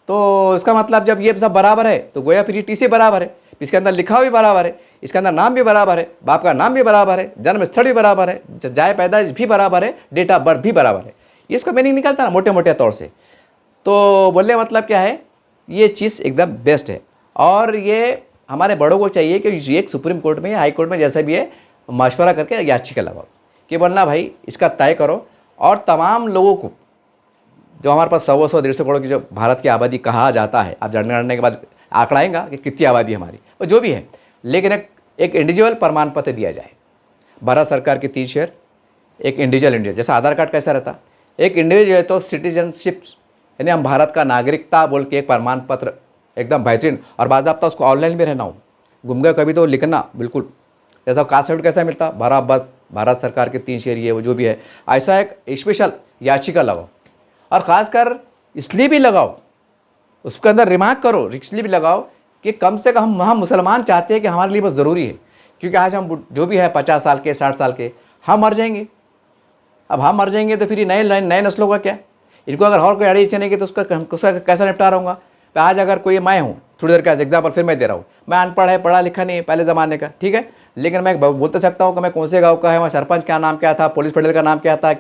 तो इसका मतलब जब ये सब बराबर है तो गोया फिर ये टीसी बराबर है, इसके अंदर लिखा हुआ भी बराबर है, इसके अंदर नाम भी बराबर है, बाप का नाम भी बराबर है, जन्म स्थल भी बराबर है, जाए पैदाइश भी बराबर है, डेट ऑफ बर्थ भी बराबर है। ये इसका मीनिंग निकलता ना मोटे तौर से। तो बोलने मतलब क्या है, ये चीज़ एकदम बेस्ट है। और ये हमारे बड़ों को चाहिए कि ये एक सुप्रीम कोर्ट में, हाई कोर्ट में, जैसा भी है, मशवरा करके याचिका लगाओ कि बोलना भाई इसका तय करो। और तमाम लोगों को, जो हमारे पास 100-150 करोड़ की जो भारत की आबादी कहा जाता है, आप जनगणना के बाद आंकड़ा आएगा कि कितनी आबादी हमारी, और जो भी है, लेकिन एक इंडिविजुअल प्रमाण पत्र दिया जाए। भारत सरकार के 3 शेयर, एक इंडिविजुअल, जैसा आधार कार्ड कैसा रहता, एक इंडिविजुअल है तो सिटीजनशिप, यानी हम भारत का नागरिकता बोल के एक प्रमाण पत्र एकदम बेहतरीन, और बाज़ाब्ता उसको ऑनलाइन में रहना हो, गुम गए कभी तो लिखना बिल्कुल, जैसा कास्ट सर्टिफिकेट कैसा मिलता, भारत सरकार के 3 शेयर, ये वो जो भी है, ऐसा एक स्पेशल याचिका लगाओ। और ख़ासकर इसलिए भी लगाओ, उसके अंदर रिमार्क करो, इसलिए भी लगाओ कि कम से कम हम मुसलमान चाहते हैं कि हमारे लिए बस ज़रूरी है, क्योंकि आज हम जो भी है 50 साल के 60 साल के, हम मर जाएंगे। अब हम मर जाएंगे तो फिर नए नए नस्लों का क्या? इनको अगर और कोई अड़ी चलेंगे तो उसका कैसा निपटारा होगा? तो आज अगर कोई मैं हूँ, थोड़ी देर का एग्जाम्पल फिर मैं दे रहा हूँ, मैं अनपढ़ है, पढ़ा लिखा नहीं है पहले ज़माने का, ठीक है, लेकिन मैं बोलते सकता हूँ कि मैं कौन से गांव का है, वहाँ सरपंच का नाम क्या था, पुलिस पटेल का नाम क्या था,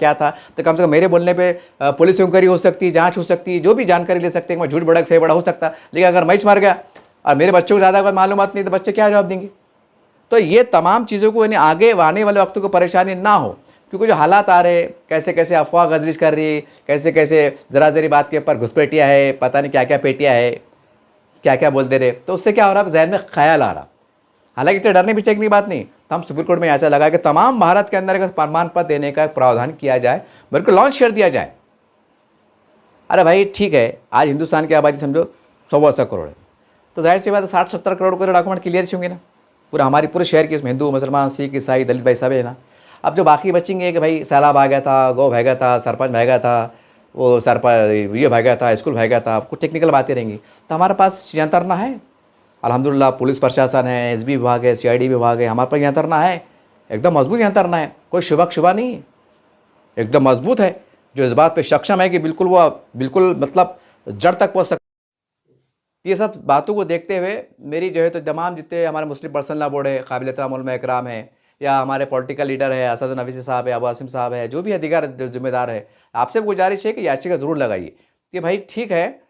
तो कम से कम मेरे बोलने पे पुलिस इंक्वायरी हो सकती है, जांच हो सकती है, जो भी जानकारी ले सकते हैं, मैं झूठ बड़ा सही बड़ा हो सकता। लेकिन अगर मैं मर गया और मेरे बच्चों को ज़्यादा मालूमात नहीं तो बच्चे क्या जवाब देंगे? तो ये तमाम चीज़ों को यानी आगे आने वाले वक्तों को परेशानी ना हो, क्योंकि जो हालात आ रहे, कैसे कैसे अफवाह गर्दिश कर रही, कैसे कैसे ज़रा ज़री बात के ऊपर घुसपैठियाँ है, पता नहीं क्या क्या पेटियाँ है, क्या क्या बोल दे रहे, तो उससे क्या हो रहा है, जहन में ख्याल आ रहा। हालांकि इतने डरने पीछे की बात नहीं, तो हम सुप्रीम कोर्ट में ऐसा लगा कि तमाम भारत के अंदर एक प्रमाण पत्र देने का प्रावधान किया जाए, बिल्कुल लॉन्च कर दिया जाए। अरे भाई ठीक है, आज हिंदुस्तान की आबादी समझो 100 करोड़ है, तो जाहिर सी बात है 60-70 करोड़ को डॉक्यूमेंट क्लियर होंगे ना, पूरे शहर के, इसमें हिंदू मुसलमान सिख ईसाई दलित भाई सब है ना। अब जो बाकी बचेंगे कि भाई सैलाब आ गया था, गौ भाग गया था, सरपंच भाग गया था, वो ये भाग गया था, स्कूल भाग गया था, कुछ टेक्निकल बातें रहेंगी, तो हमारे पास यंत्रणा है अल्हम्दुलिल्लाह, पुलिस प्रशासन है, एसबी विभाग है, सीआईडी विभाग है, हमारे पास यंत्रणा है, एकदम मजबूत यंत्रणा है, कोई शुबा नहीं है, एकदम मजबूत है, जो इस बात पे सक्षम है कि बिल्कुल मतलब जड़ तक पहुँच सकते। ये सब बातों को देखते हुए मेरी जो है तो तमाम जितने हमारे मुस्लिम पर्सनल लॉ बोर्ड है, काबिल एहतराम उलमा इकराम है, या हमारे पॉलिटिकल लीडर है असद नवीसी साहब है, अबू आसिम साहब है, जो भी है दीगर जिम्मेदार है, आपसे गुजारिश है कि याचिका ज़रूर लगाइए कि भाई ठीक है,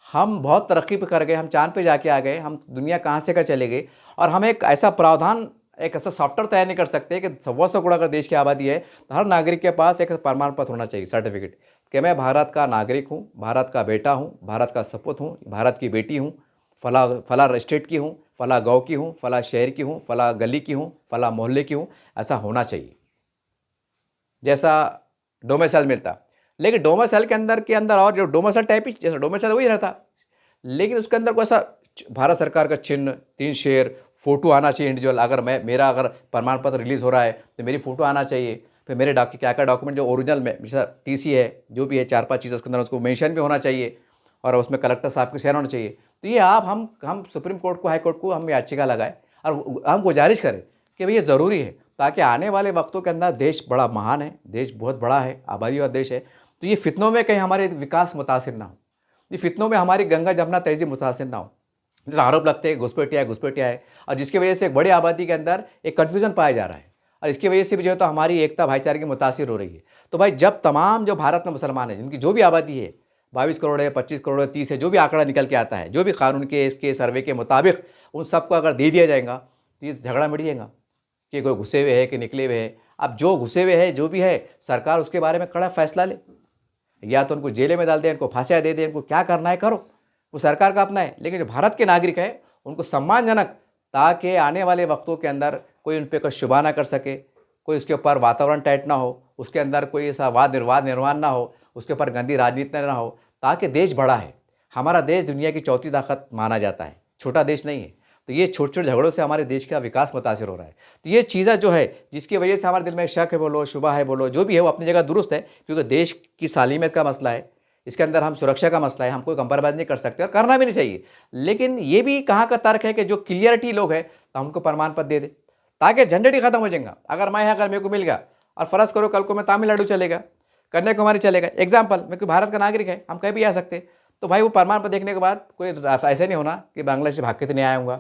हम बहुत तरक्की पे कर गए, हम चांद पे जाके आ गए, हम दुनिया कहाँ से का चले गए, और हम एक ऐसा प्रावधान, एक ऐसा सॉफ्टवेयर तैयार नहीं कर सकते कि 100 करोड़ अगर देश की आबादी है तो हर नागरिक के पास एक प्रमाण पत्र होना चाहिए, सर्टिफिकेट, कि मैं भारत का नागरिक हूँ, भारत का बेटा हूँ, भारत का सपूत हूँ, भारत की बेटी हूँ, फला स्टेट की हूँ, फला गाँव की हूँ, फला शहर की हूँ, फला गली की हूँ, फला मोहल्ले की हूँ, ऐसा होना चाहिए जैसा डोमिसाइल मिलता। लेकिन डोमिसाइल के अंदर और जो डोमिसाइल टाइप ही, जैसा डोमिसाइल वही रहता, लेकिन उसके अंदर कोई ऐसा भारत सरकार का चिन्ह, 3 शेर, फोटो आना चाहिए इंडिविजुअल। अगर मेरा अगर प्रमाण पत्र रिलीज़ हो रहा है तो मेरी फ़ोटो आना चाहिए, फिर मेरे क्या डॉक्यूमेंट जो ओरिजिनल में, जैसा टीसी है, जो भी है 4-5 चीज़ें उसके अंदर उसको मेंशन भी होना चाहिए, और उसमें कलेक्टर साहब की साइन होना चाहिए। तो ये हम सुप्रीम कोर्ट को, हाई कोर्ट को हम याचिका लगाए और हम गुजारिश करें कि भाई ये ज़रूरी है, ताकि आने वाले वक्तों के अंदर, देश बड़ा महान है, देश बहुत बड़ा है, आबादी वाला देश है, तो ये फितनों में कहीं हमारे विकास मुतासिर ना हो, ये फितनों में हमारी गंगा जमुना तहजीब मुतासिर ना हो। जैसे आरोप लगते हैं घुसपैठिया है, और जिसकी वजह से एक बड़ी आबादी के अंदर एक कन्फ्यूज़न पाया जा रहा है, और इसकी वजह से भी जो है तो हमारी एकता भाईचारे की मुतासिर हो रही है। तो भाई जब तमाम जो भारत में मुसलमान हैं, जिनकी जो भी आबादी है, 22 करोड़ है, 25 करोड़ है, 30 है, जो भी आंकड़ा निकल के आता है, जो भी कानून के इसके सर्वे के मुताबिक उन सबको अगर दे दिया जाएगा तो ये झगड़ा मिट जाएगा कि कोई घुसे हुए है कि निकले हुए है। अब जो घुसे हुए है, जो भी है, सरकार उसके बारे में कड़ा फैसला ले, या तो उनको जेल में डाल दे, इनको फांसियाँ दे दे, इनको क्या करना है करो, वो सरकार का अपना है। लेकिन जो भारत के नागरिक है उनको सम्मानजनक, ताकि आने वाले वक्तों के अंदर कोई उन पर कोई शुबा ना कर सके, कोई उसके ऊपर वातावरण टाइट ना हो, उसके अंदर कोई ऐसा वाद निर्माण ना हो, उसके ऊपर गंदी राजनीति ना हो, ताकि देश बड़ा है, हमारा देश दुनिया की चौथी ताकत माना जाता है, छोटा देश नहीं है। तो ये छोटे छोटे झगड़ों से हमारे देश का विकास मुतासिर हो रहा है। तो ये चीज़ें जो है जिसकी वजह से हमारे दिल में शक है बोलो, शुबा है बोलो, जो भी है वो अपनी जगह दुरुस्त है, क्योंकि देश की सालीमियत का मसला है, इसके अंदर हम सुरक्षा का मसला है, हम कोई कंप्रोमाइज़ नहीं कर सकते और करना भी नहीं चाहिए। लेकिन ये भी कहाँ का तर्क है कि जो क्लियरिटी लोग है तो हमको प्रमाण पत्र दे दे, ताकि झंझट ही खत्म हो जाएगा। अगर मैं अगर मेरे को मिल गया, और फ़र्ज़ करो कल को मैं तमिलनाडु चलेगा, कन्याकुमारी चलेगा, एग्जाम्पल, मैं कोई भारत का नागरिक है, हम कहीं भी आ सकते, तो भाई वो प्रमाण पत्र देखने के बाद कोई ऐसा नहीं होना कि बांग्लादेश से भाग के तो नहीं आया हूँगा,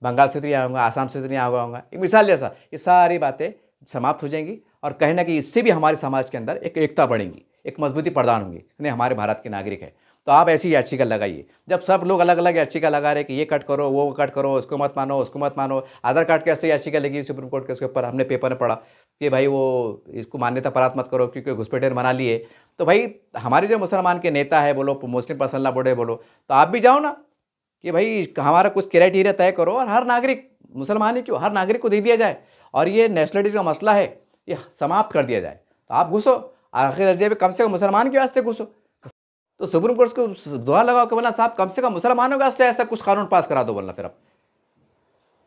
बंगाल से तो नहीं आया हूँगा, आसाम से तो नहीं आया होगा, एक मिसाल जैसा, ये सारी बातें समाप्त हो जाएंगी, और कहीं ना कहीं इससे भी हमारे समाज के अंदर एक एकता बढ़ेगी, एक मजबूती प्रदान होगी, नहीं हमारे भारत के नागरिक है। तो आप ऐसी याचिका लगाइए। जब सब लोग अलग अलग याचिका लगा रहे कि ये कट करो, वो कट करो, उसको मत मानो, उसको मत मानो, आधार कार्ड के ऐसे याचिका लगी सुप्रीम कोर्ट के, उसके ऊपर हमने पेपर में पढ़ा कि भाई वो इसको मान्यता प्राप्त मत करो क्योंकि घुसपैठिए बना लिए। तो भाई हमारे जो मुसलमान के नेता है बोलो, मुस्लिम पर्सनल लॉ बोर्ड है बोलो, तो आप भी जाओ ना कि भाई हमारा कुछ क्राइटेरिया तय करो, और हर नागरिक, मुसलमान ही क्यों, हर नागरिक को दे दिया जाए, और ये नेशनलिटी का मसला है ये समाप्त कर दिया जाए। तो आप घुसो, आखिर दर्जे पे कम से कम मुसलमान के वास्ते घुसो। तो सुप्रीम कोर्ट को दुआ लगाओ कि बोला साहब कम से कम मुसलमानों के वास्ते ऐसा कुछ कानून पास करा दो, बोलना फिर अब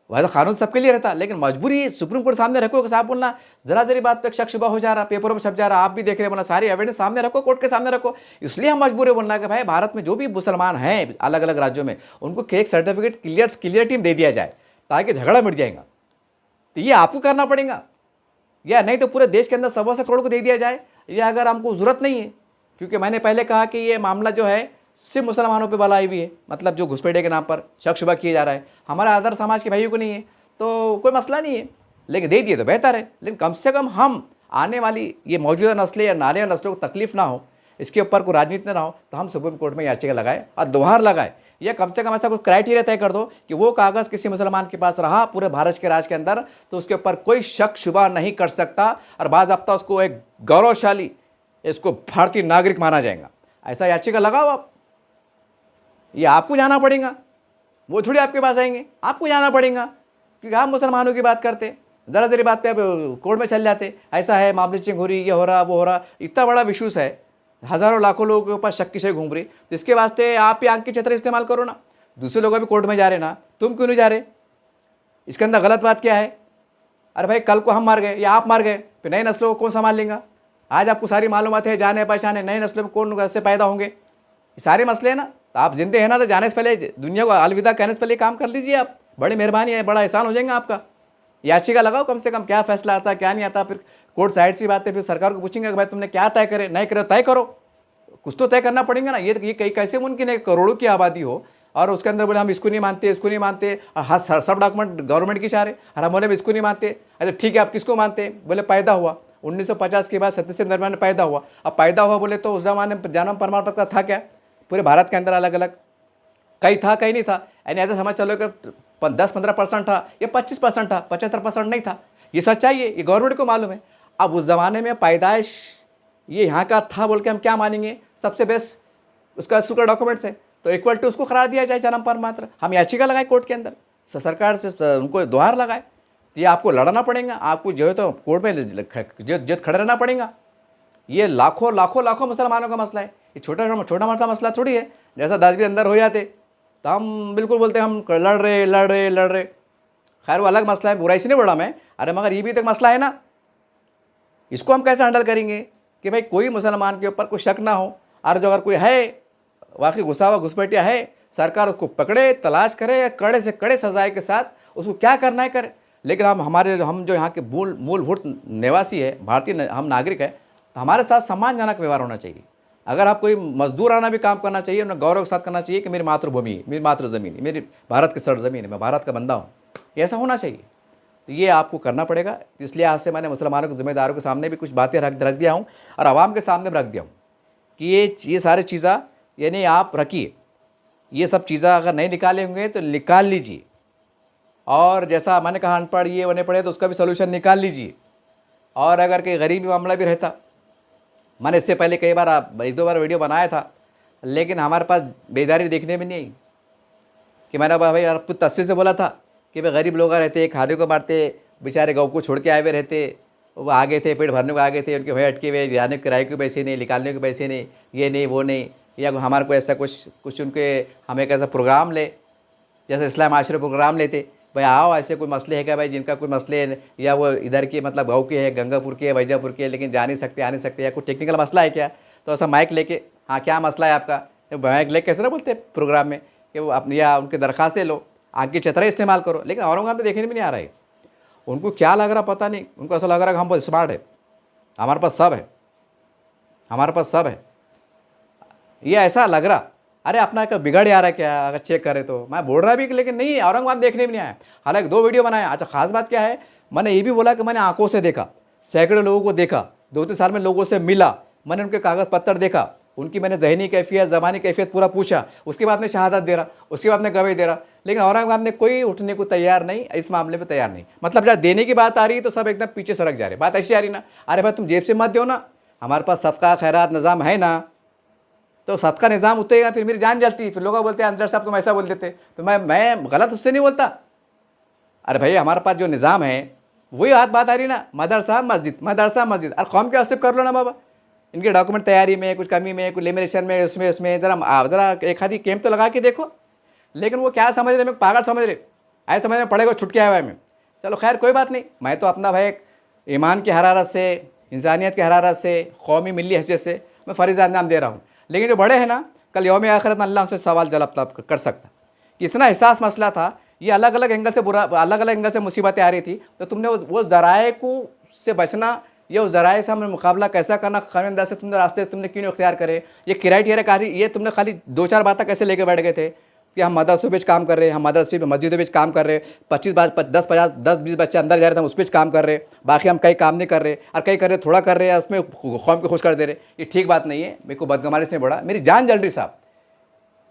वैसा कानून सबके लिए रहता, लेकिन मजबूरी सुप्रीम कोर्ट सामने रखो कि साहब बोलना जरा जरी बात पे शक शुबा हो जा रहा, पेपरों में छप जा रहा, आप भी देख रहे हैं, बोलना सारी एविडेंस सामने रखो, कोर्ट के सामने रखो। इसलिए हम मजबूर है बोलना कि भाई भारत में जो भी मुसलमान हैं अलग अलग राज्यों में, उनको एक सर्टिफिकेट क्लियरिटी दे दिया जाए ताकि झगड़ा मिट जाएगा। तो ये आपको करना पड़ेगा, या नहीं तो पूरे देश के अंदर 125 करोड़ को दे दिया जाए, या अगर हमको ज़रूरत नहीं है, क्योंकि मैंने पहले कहा कि ये मामला जो है सिर्फ मुसलमानों पे बलाई हुई है, मतलब जो घुसपैठे के नाम पर शक शुबा किया जा रहा है, हमारा अदर समाज के भाइयों को नहीं है, तो कोई मसला नहीं है, लेकिन दे दिए तो बेहतर है। लेकिन कम से कम हम आने वाली ये मौजूदा नस्लें या नारे नस्लों को तकलीफ ना हो, इसके ऊपर कोई राजनीति ना हो, तो हम सुप्रीम कोर्ट में याचिका लगाए और दोहार लगाए, या कम से कम ऐसा कोई क्राइटेरिया तय कर दो कि वो कागज़ किसी मुसलमान के पास रहा पूरे भारत के राज के अंदर तो उसके ऊपर कोई शक शुबा नहीं कर सकता, और बाज़ाब्ता उसको एक गौरवशाली इसको भारतीय नागरिक माना जाएगा। ऐसा याचिका लगाओ आप, ये आपको जाना पड़ेगा, वो थोड़ी आपके पास आएंगे, आपको जाना पड़ेगा, क्योंकि आप मुसलमानों की बात करते, ज़रा ज़री बात पे आप कोर्ट में चल जाते, ऐसा है मामले चेंज हो रही, ये हो रहा वो हो रहा, इतना बड़ा विश्वास है, हज़ारों लाखों लोगों के ऊपर शक की से घूम रही, तो इसके वास्ते आप ही आंख की छतरी इस्तेमाल करो ना। दूसरे लोग भी कोर्ट में जा रहे ना, तुम क्यों नहीं जा रहे? इसके अंदर गलत बात क्या है? अरे भाई कल को हम मार गए या आप मार गए, फिर नई नस्लों को कौन संभाल लेगा? आज आपको सारी मालूमात है, जाने पहचाने, नई नस्लों में कौन कैसे पैदा होंगे, ये सारे मसले हैं ना। तो आप जिंदे हैं ना, तो जाने से पहले, दुनिया को अलविदा कहने से पहले काम कर लीजिए आप, बड़ी मेहरबानी है, बड़ा एहसान हो जाएगा आपका। याचिका लगाओ, कम से कम क्या फैसला आता क्या नहीं आता, फिर कोर्ट साइड सी बात है, फिर सरकार को पूछेंगे कि भाई तुमने क्या तय करे, नहीं करे तय करो, कुछ तो तय करना पड़ेगा ना। ये कैसे मुमकिन है करोड़ों की आबादी हो और उसके अंदर बोले हम इसको नहीं मानते, इसको नहीं मानते, और सब डॉक्यूमेंट गवर्नमेंट की चाह रहे, और हम बोले इसको नहीं मानते। अच्छा ठीक है, आप किसको मानते? बोले पैदा हुआ 1950 के बाद 37 दरमियान में पैदा हुआ। अब पैदा हुआ बोले तो उस जमाने में जन्म प्रमाण पत्र था क्या? पूरे भारत के अंदर अलग अलग कहीं था, कहीं नहीं था, यानी ऐसा समझ चलो कि 10-15% था या 25% था, 75% नहीं था। ये सच्चाई है, ये गवर्नमेंट को मालूम है। अब उस ज़माने में पैदाइश ये यहाँ का था बोल के हम क्या मानेंगे? सबसे बेस्ट उसका स्कूल डॉक्यूमेंट्स है, तो इक्वल टू उसको करार दिया जाए जन्म प्रमाण। हम याचिका लगाए कोर्ट के अंदर, सरकार से उनको दोहार लगाए, तो ये आपको लड़ना पड़ेगा, आपको जो है तो कोर्ट में जद खड़े रहना पड़ेगा। ये लाखों लाखों लाखों मुसलमानों का मसला है, ये छोटा मोटा मसला थोड़ी है। जैसा 10 भी अंदर हो जाते तो हम बिल्कुल बोलते हम लड़ रहे। खैर वो अलग मसला है, बुराई से नहीं बोला मैं, अरे मगर ये भी तो एक मसला है ना। इसको हम कैसे हैंडल करेंगे कि भाई कोई मुसलमान के ऊपर कोई शक ना हो, और जो अगर कोई है वाकई घुसा हुआ घुसपैठिया है, सरकार उसको पकड़े, तलाश करे, कड़े से कड़े सजाए के साथ उसको क्या करना है करे। लेकिन हम जो यहाँ के मूलभूत निवासी है, भारतीय हम नागरिक है, तो हमारे साथ सम्मानजनक व्यवहार होना चाहिए। अगर आप कोई मजदूराना भी काम करना चाहिए, उन्हें गौरव के साथ करना चाहिए कि मेरी मातृभूमि है, मेरी मातृजमीन है, मेरी भारत की सरजमीन है, मैं भारत का बंदा हूँ, ऐसा होना चाहिए। तो ये आपको करना पड़ेगा। इसलिए आज से मैंने मुसलमानों के जिम्मेदारों के सामने भी कुछ बातें रख दिया हूँ और आवाम के सामने भी रख दिया हूँ कि ये सारी चीज़ें यानी आप रखिए, ये सब चीज़ें अगर नहीं निकाले होंगे तो निकाल लीजिए, और जैसा मैंने कहा अनपढ़ ये बने पड़े तो उसका भी सोल्यूशन निकाल लीजिए। और अगर कोई गरीबी मामला भी रहता, मैंने इससे पहले कई बार 1-2 बार वीडियो बनाया था, लेकिन हमारे पास बेदारी देखने में नहीं आई कि मैंने भाई यार कुछ तस्वीर से बोला था कि भाई गरीब लोग रहते, खाने को मारते, बेचारे गाँव को छोड़ के आए हुए रहते, वो आगे थे, पेट भरने को आगे थे, उनके भय अटके हुए, जाने किराए के पैसे नहीं, निकालने के पैसे नहीं, ये नहीं वो नहीं, या हमारे को ऐसा कुछ उनके हम एक ऐसा प्रोग्राम ले, जैसे इस्लाम आश्रय प्रोग्राम लेते, भाई आओ ऐसे कोई मसले है क्या भाई, जिनका कोई मसले है, या वो इधर के मतलब गाँव के है, गंगापुर के है, वैजापुर के है, लेकिन जा नहीं सकते, आ नहीं सकते, या कोई टेक्निकल मसला है क्या, तो ऐसा माइक लेके, हाँ क्या मसला है आपका, माइक लेके कैसे ना बोलते प्रोग्राम में कि वो अपनी या उनकी दरख्वास्तें लो, आगे चतरा इस्तेमाल करो। लेकिन औरंगाबाद में देखने में नहीं आ रहा है, उनको क्या लग रहा पता नहीं, उनको ऐसा लग रहा है कि हम बहुत स्मार्ट है, हमारे पास सब है, हमारे पास सब है, ये ऐसा लग रहा। अरे अपना क्या बिगड़ आ रहा है क्या, अगर चेक करें तो मैं बोल रहा भी, लेकिन नहीं, औरंगाबाद देखने में नहीं आया। हालांकि 2 वीडियो बनाया। अच्छा खास बात क्या है, मैंने ये भी बोला कि मैंने आंखों से देखा, सैकड़ों लोगों को देखा, 2-3 साल में लोगों से मिला, मैंने उनके कागज़ पत्तर देखा, उनकी मैंने जहनी कैफियत, ज़बानी कैफियत पूरा पूछा, उसके बाद में शहादत दे रहा, उसके बाद में गवाही दे रहा। लेकिन औरंगाबाद में कोई उठने को तैयार नहीं, इस मामले में तैयार नहीं। मतलब जब देने की बात आ रही है तो सब एकदम पीछे सरक जा रहे। बात ऐसी आ रही ना, अरे भाई तुम जेब से मत दो ना, हमारे पास सदका खैरात निज़ाम है ना, तो सदका निज़ाम उतरेगा, फिर मेरी जान जलती, फिर लोग बोलते हैं अंजर साहब तुम ऐसा बोल देते, तो मैं गलत उससे नहीं बोलता। अरे भाई हमारे पास जो निज़ाम है वही बात आ रही ना, मदरसा मस्जिद, और कौम के वास्ते कर लो ना बाबा, इनके डॉक्यूमेंट तैयारी में कुछ कमी में, कुछ लेमिनेशन में, उसमें ज़रा एक आधी कैंप तो लगा के देखो। लेकिन वो क्या समझ रहे, मैं पागल समझ रहे, ऐसे समझ में पड़ेगा छुट के आया हुआ है मैं। चलो खैर कोई बात नहीं, मैं तो अपना भाई ईमान की हरारत से, इंसानियत की हरारत से, कौमी मिली हैसियत से मैं फ़रीज़ा अंजाम दे रहा हूँ। लेकिन जो बड़े हैं ना, कल यौम आखिरत में अल्लाह उनसे सवाल जवाब तलब कर सकता कि इतना एहसास मसला था, ये अलग अलग एंगल से अलग अलग एंगल से मुसीबतें आ रही थी, तो तुमने वो ज़राए को से बचना या उस ज़राए से हमने मुकाबला कैसा करना, खानदार से तुमने रास्ते तुमने क्यों इख्तियार करे, ये क्राइटेरिया कहा, ये तुमने खाली 2-4 बातें कैसे लेके बैठ गए थे कि हम मदरसों पे काम कर रहे हैं, हम मदरसे मस्जिदों पे काम कर रहे हैं, 10-20 बच्चे अंदर जा रहे थे, हम उस पर काम कर रहे हैं, बाकी हम कई काम नहीं कर रहे, और कई कर रहे थोड़ा कर रहे हैं, उसमें कौम को खुश कर दे रहे। ये ठीक बात नहीं है। मेरे को बदगुमानी से बढ़ा, मेरी जान जल रही साहब,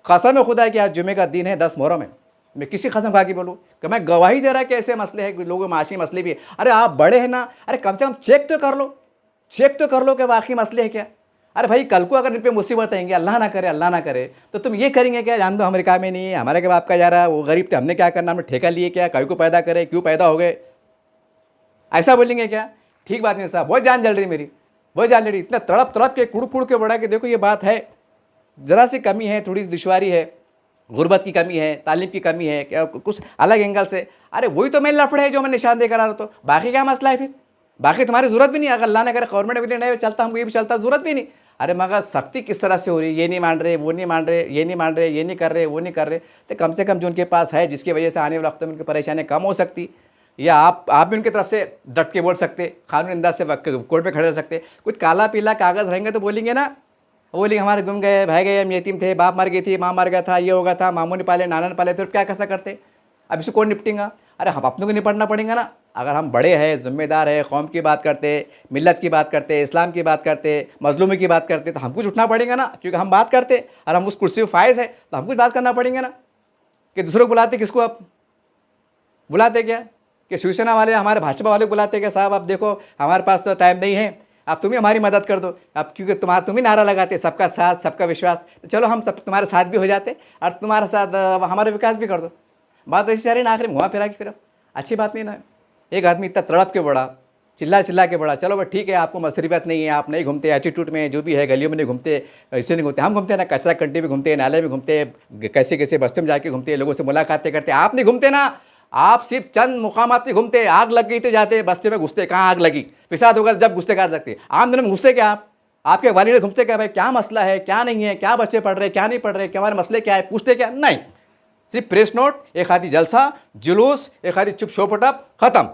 कसम खुदा है कि आज जुमे का दिन है, 10 मुहर्रम है। मैं किसी कसम खा के बोलूँ कि मैं गवाही दे रहा कि ऐसे मसले हैं, लोगों में माशी मसले भी है। अरे आप बड़े हैं ना, अरे कम से कम चेक तो कर लो, चेक तो कर लो कि वाकई मसले है क्या। अरे भाई कल को अगर इन पे मुसीबत आएंगे, अल्लाह ना करे, तो तुम ये करेंगे क्या, जान दो हमारे काम में नहीं है, हमारे के बाप का जा रहा है, वो गरीब थे, हमने क्या करना, हमने ठेका लिए क्या, कभी को पैदा करे, क्यों पैदा हो गए, ऐसा बोलेंगे क्या। ठीक बात नहीं साहब, बहुत जान जल रही मेरी, बहुत जान जल रही, इतना तड़प के कुड़ के बढ़ा कि देखो ये बात है, ज़रा सी कमी है, थोड़ी दुश्वारी है, गुर्बत की कमी है, तालीम की कमी है, क्या कुछ अलग एंगल से। अरे वही तो मेन लफड़े है जो मैं निशान दे कर आ रहा, तो बाकी क्या मसला है फिर, बाकी तुम्हारी ज़रूरत भी नहीं, अगर अल्लाह ने करे गवर्नमेंट भी नहीं चलता, हमको ये भी चलता, ज़रूरत भी नहीं। अरे मगर सख्ती किस तरह से हो रही है, ये नहीं मान रहे, वो नहीं मान रहे, ये नहीं मान रहे, ये नहीं कर रहे, वो नहीं कर रहे, तो कम से कम जो उनके पास है, जिसकी वजह से आने वाले वक्त में उनकी परेशानियाँ कम हो सकती, या आप भी उनकी तरफ से डट के बोल सकते, कानूनी अंदाज से कोर्ट में खड़े रह सकते। कुछ काला पीला कागज़ रहेंगे तो बोलेंगे ना, बोलेंगे हमारे गुम गए, भाई गए, हम यतीम थे, बाप मर गई थी, माँ मर गया था, ये हो गया था, मामू ने पाले, नाना ने पाले, फिर क्या कैसा करते। अब इसको कौन निपटेगा। अरे हम अपनों को निपटना पड़ेगा ना। अगर हम बड़े हैं, जिम्मेदार है, कौम की बात करते, मिल्लत की बात करते, इस्लाम की बात करते, मजलूमी की बात करते, तो हमको कुछ उठना पड़ेगा ना, क्योंकि हम बात करते और हम उस कुर्सी पर फायज है, तो हमको कुछ बात करना पड़ेगा ना। कि दूसरों को बुलाते, किसको आप बुलाते क्या, कि शिवसेना वाले हमारे भाजपा वाले बुलाते क्या, साहब आप देखो हमारे पास तो टाइम नहीं है, आप तुम ही हमारी मदद कर दो, अब क्योंकि तुम ही नारा लगाते सबका साथ सबका विश्वास, तो चलो हम सब तुम्हारे साथ भी हो जाते और तुम्हारे साथ हमारा विकास भी कर दो। बात ऐसी सारी ना, आखिर घुमा फिरा के फिर अच्छी बात नहीं ना। एक आदमी इतना तड़प के बड़ा, चिल्ला के बड़ा, चलो भाई ठीक है, आपको मसरफियत नहीं है, आप नहीं घूमते एटीट्यूड में, जो भी है गलियों में नहीं घूमते, ऐसे नहीं घूमते, हम घूमते ना, कचरा कंटी में घूमते, नाले में घूमते, कैसे कैसे बस्ते में जाके घूमते, लोगों से मुलाकातें करते, आप नहीं घूमते ना, आप सिर्फ चंद मुकामात पे घूमते, आग लग गई तो जाते बस्ते में घुसते, कहाँ आग लगी, फिसाद होगा जब घुसते कर सकते, आम दिनों में घुसते क्या आप, आपके वालिद घूमते क्या, भाई क्या मसला है, क्या नहीं है, क्या बच्चे पढ़ रहे, क्या नहीं पढ़ रहे, क्या हमारे मसले क्या है, पूछते क्या, नहीं, सिर्फ प्रेस नोट, एक आधी जलसा जुलूस, एक आधी चुप शोपटप, खत्म।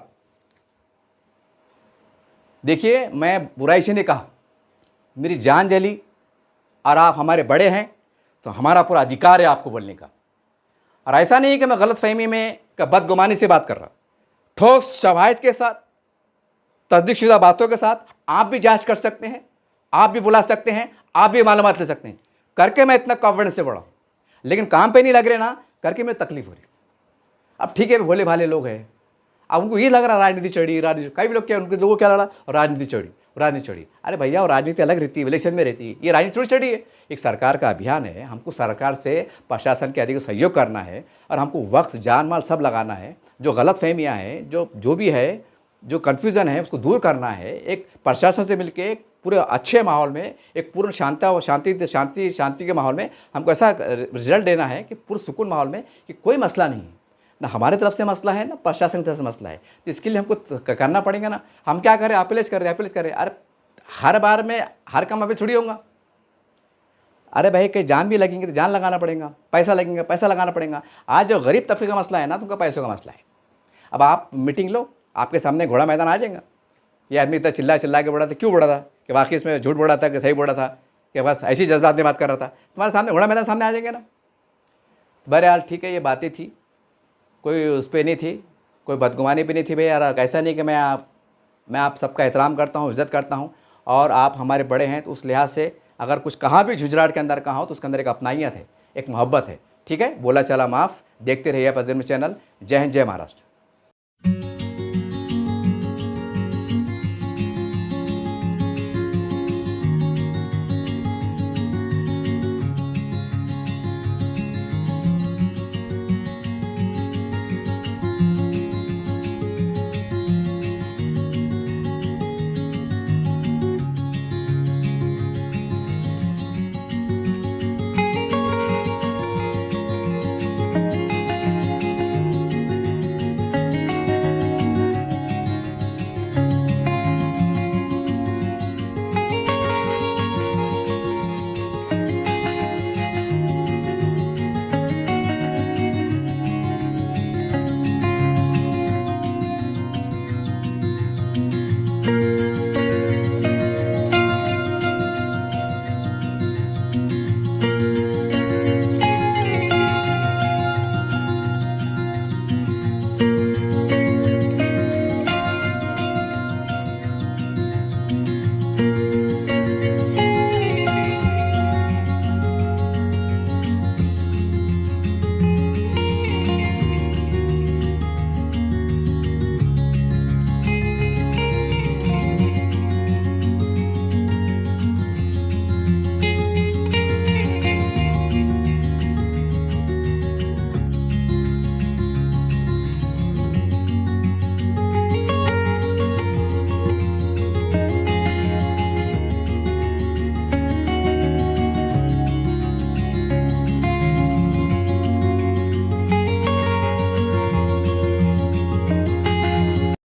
देखिए मैं बुराई से नहीं कहा, मेरी जान जली, और आप हमारे बड़े हैं तो हमारा पूरा अधिकार है आपको बोलने का। और ऐसा नहीं है कि मैं गलत फहमी में का बदगुमानी से बात कर रहा, ठोस शवाहिद के साथ, तस्दीकशुदा बातों के साथ आप भी जांच कर सकते हैं, आप भी बुला सकते हैं, आप भी मालूमात ले सकते हैं। करके मैं इतना कॉन्फिडेंस से बढ़ा, लेकिन काम पे नहीं लग रहे ना, करके मुझे तकलीफ हो रही। अब ठीक है, भोले भाले लोग हैं, अब उनको ये लग रहा राजनीति चढ़ी, राजनीति, कई भी लोग क्या, उनके लोगों क्या लड़ा, राजनीति चढ़ी। अरे भैया, और राजनीति अलग रहती है, इलेक्शन में रहती है, ये राजनीति थोड़ी चढ़ी है। एक सरकार का अभियान है, हमको सरकार से प्रशासन के अधिक सहयोग करना है, और हमको वक्त जान माल सब लगाना है। जो गलत फहमियाँ हैं, जो भी है, जो कन्फ्यूज़न है, उसको दूर करना है। एक प्रशासन से मिलकर पूरे अच्छे माहौल में, एक पूर्ण शांति के माहौल में हमको ऐसा रिजल्ट देना है कि पूरे सुकून माहौल में, कि कोई मसला नहीं है, ना हमारे तरफ से मसला है, ना प्रशासन की तरफ से मसला है। तो इसके लिए हमको करना पड़ेगा ना। हम क्या करें, अपीलेज कर रहे। अरे हर बार में हर काम अभी थोड़ी होगा। अरे भाई कहीं जान भी लगेंगे तो जान लगाना पड़ेगा, पैसा लगेंगे पैसा लगाना पड़ेगा। आज जो गरीब तबके का मसला है ना, तुमका पैसों का मसला है। अब आप मीटिंग लो, आपके सामने घोड़ा मैदान आ जाएगा। ये आदमी इतना चिल्ला के बोला था, क्यों बोला था, कि वाकई इसमें झूठ बोला था कि सही बोला था, कि बस ऐसी जज्बात में बात कर रहा था, तुम्हारे सामने घोड़ा मैदान सामने आ जाएंगे ना। बहरहाल ठीक है, ये बातें थी, कोई उस पर नहीं थी, कोई बदगुमानी भी नहीं थी। भाई यार ऐसा नहीं कि मैं आप सबका एहतराम करता हूँ, इज़्ज़त करता हूँ, और आप हमारे बड़े हैं, तो उस लिहाज से अगर कुछ कहाँ भी झुंझलाहट के अंदर कहाँ हो, तो उसके अंदर एक अपनाइयत है, एक मोहब्बत है। ठीक है, बोला चला माफ़। देखते रहिए आप अज़ीम चैनल। जय हिंद, जय महाराष्ट्र।